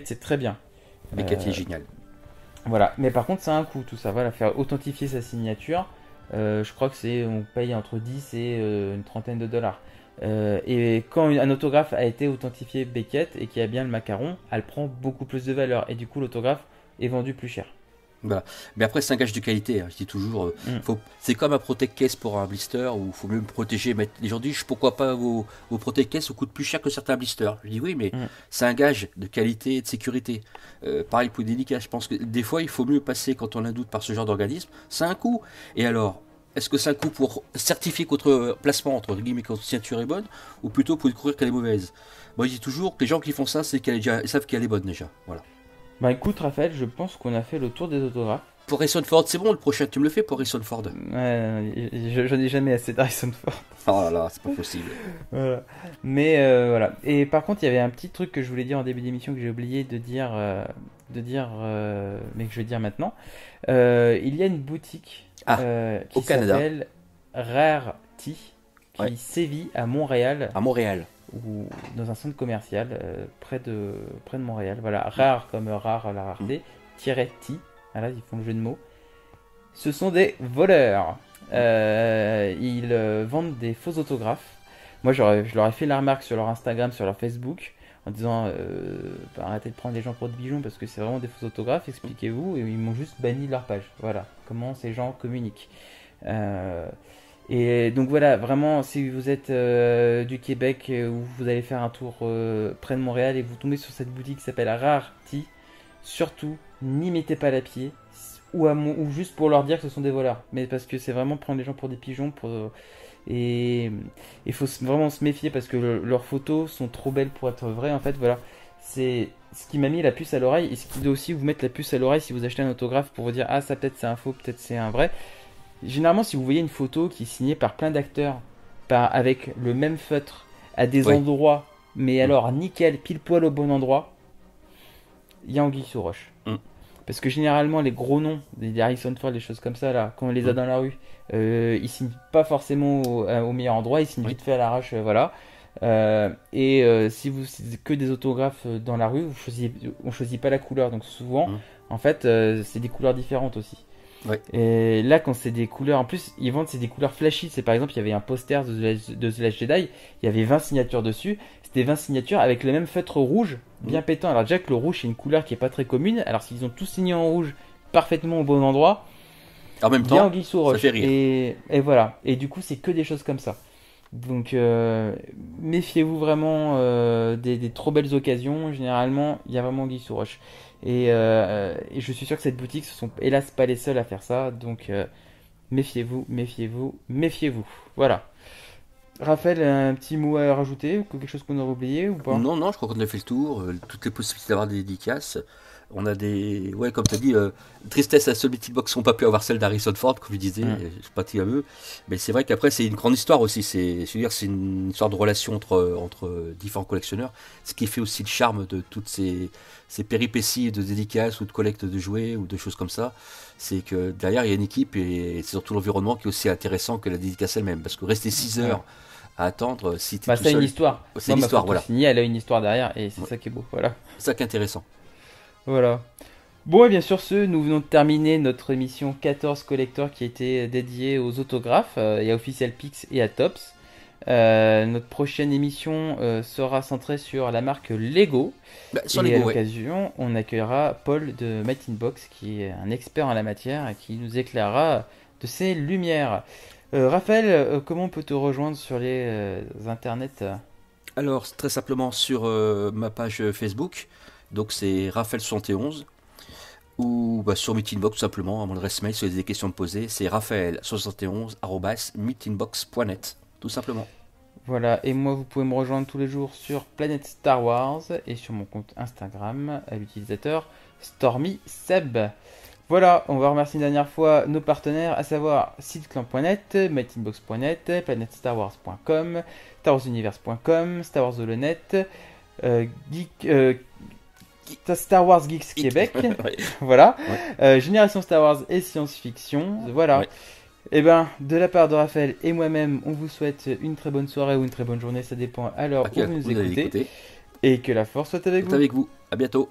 c'est très bien. Beckett, il est génial. Voilà. Mais par contre, ça a un coût, tout ça. Voilà, faire authentifier sa signature. Je crois que on paye entre 10 et une trentaine de dollars. Et quand un autographe a été authentifié Beckett et qui a bien le macaron, elle prend beaucoup plus de valeur et du coup l'autographe est vendu plus cher. Voilà. Mais après c'est un gage de qualité, hein. Je dis toujours, c'est comme un protect case pour un blister où il faut mieux me protéger. Mais les gens disent pourquoi pas vos protect case coûtent plus cher que certains blisters. Je dis oui, mais c'est un gage de qualité et de sécurité. Pareil pour les délicats, je pense que des fois il faut mieux passer quand on a un doute par ce genre d'organisme. C'est un coût. Et alors, est-ce que c'est un coup pour certifier que votre placement, entre guillemets, que votre signature est bonne, ou plutôt pour découvrir qu'elle est mauvaise? Moi, je dis toujours que les gens qui font ça, c'est qu'ils savent qu'elle est bonne déjà. Voilà. Bah écoute, Raphaël, je pense qu'on a fait le tour des autographes. Pour Harrison Ford, c'est bon, le prochain, tu me le fais pour Harrison Ford? Ouais, j'en ai jamais assez d'Harrison Ford. Oh là là, c'est pas possible. Voilà. Mais voilà. Et par contre, il y avait un petit truc que je voulais dire en début d'émission que j'ai oublié de dire, mais que je vais dire maintenant. Il y a une boutique qui au Canada. s'appelle Rarity, qui Ouais. sévit à Montréal, À Montréal. ou dans un centre commercial près de Montréal. Voilà, rare comme rare, la rareté, tiret ti, voilà, ils font le jeu de mots. Ce sont des voleurs. Ils vendent des faux autographes. Moi, je leur ai fait la remarque sur leur Instagram, sur leur Facebook, en disant arrêtez de prendre les gens pour des pigeons parce que c'est vraiment des faux autographes, expliquez-vous. Et ils m'ont juste banni de leur page. Voilà, comment ces gens communiquent. Et donc voilà, vraiment, si vous êtes du Québec ou vous allez faire un tour près de Montréal et vous tombez sur cette boutique qui s'appelle Rarity, surtout, n'y mettez pas la pied ou juste pour leur dire que ce sont des voleurs. Mais parce que c'est vraiment prendre les gens pour des pigeons. Et il faut vraiment se méfier parce que leurs photos sont trop belles pour être vraies. En fait, voilà, c'est ce qui m'a mis la puce à l'oreille et ce qui doit aussi vous mettre la puce à l'oreille si vous achetez un autographe pour vous dire ah ça peut-être c'est un faux, peut-être c'est un vrai. Généralement, si vous voyez une photo qui est signée par plein d'acteurs, avec le même feutre, à des endroits, mais alors nickel, pile poil au bon endroit, il y a anguille sous roche. Parce que généralement, les gros noms, des Harrison Ford, des choses comme ça, là, quand on les a dans la rue, ils signent pas forcément au meilleur endroit, ils signent vite fait à l'arrache, voilà. Si c'est que des autographes dans la rue, on choisit pas la couleur, donc souvent, en fait, c'est des couleurs différentes aussi. Ouais. Et là, quand c'est des couleurs, en plus, ils vendent c'est des couleurs flashy. C'est par exemple, il y avait un poster de The Last Jedi, il y avait 20 signatures dessus. C'était 20 signatures avec le même feutre rouge, bien pétant. Alors, déjà que le rouge, c'est une couleur qui est pas très commune. Alors, s'ils ont tous signé en rouge parfaitement au bon endroit, en même bien temps, anguille sous roche. ça fait rire. Et voilà. Et du coup, c'est que des choses comme ça. Donc, méfiez-vous vraiment des trop belles occasions. Généralement, il y a vraiment anguille sous roche. Et je suis sûr que cette boutique, ce sont hélas pas les seuls à faire ça. Donc, méfiez-vous, méfiez-vous, méfiez-vous. Voilà. Raphaël, un petit mot à rajouter, quelque chose qu'on aurait oublié ou pas? Non, je crois qu'on a fait le tour. Toutes les possibilités d'avoir des dédicaces. On a des. Ouais, comme tu as dit, tristesse à ceux Meeting Box qui n'ont pas pu avoir celle d'Harrison Ford, comme je disais, je sais pas qui à eux. Mais c'est vrai qu'après, c'est une grande histoire aussi. C'est une histoire de relation entre différents collectionneurs. Ce qui fait aussi le charme de toutes ces péripéties de dédicaces ou de collecte de jouets ou de choses comme ça. C'est que derrière, il y a une équipe et c'est surtout l'environnement qui est aussi intéressant que la dédicace elle-même. Parce que rester 6 heures à attendre, si tu es tout c'est seul. une histoire. C'est une histoire, voilà. Signée, elle a une histoire derrière et c'est ça qui est beau. Voilà. C'est ça qui est intéressant. Voilà. Bon, et bien sûr, nous venons de terminer notre émission 14 Collector qui était dédiée aux autographes et à Official Pix et à Tops. Notre prochaine émission sera centrée sur la marque Lego. Sur et Lego, à l'occasion, on accueillera Paul de Might in Box qui est un expert en la matière et qui nous éclairera de ses lumières. Raphaël, comment on peut te rejoindre sur les internets? Alors, très simplement sur ma page Facebook. Donc c'est Raphaël71 ou sur Meetingbox tout simplement, à mon adresse mail si vous avez des questions à me poser, c'est raphaël71@meetingbox.net tout simplement. Voilà, et moi vous pouvez me rejoindre tous les jours sur Planète Star Wars et sur mon compte Instagram à l'utilisateur StormySeb. Voilà, on va remercier une dernière fois nos partenaires, à savoir siteclan.net, meetingbox.net, planetstarwars.com, starwarsuniverse.com, Star Wars Holonet, Star Wars Geeks Québec, voilà, Génération Star Wars et science-fiction, voilà. Et ben, de la part de Raphaël et moi-même, on vous souhaite une très bonne soirée ou une très bonne journée, ça dépend à l'heure où vous nous écoutez, et que la force soit avec vous. À bientôt.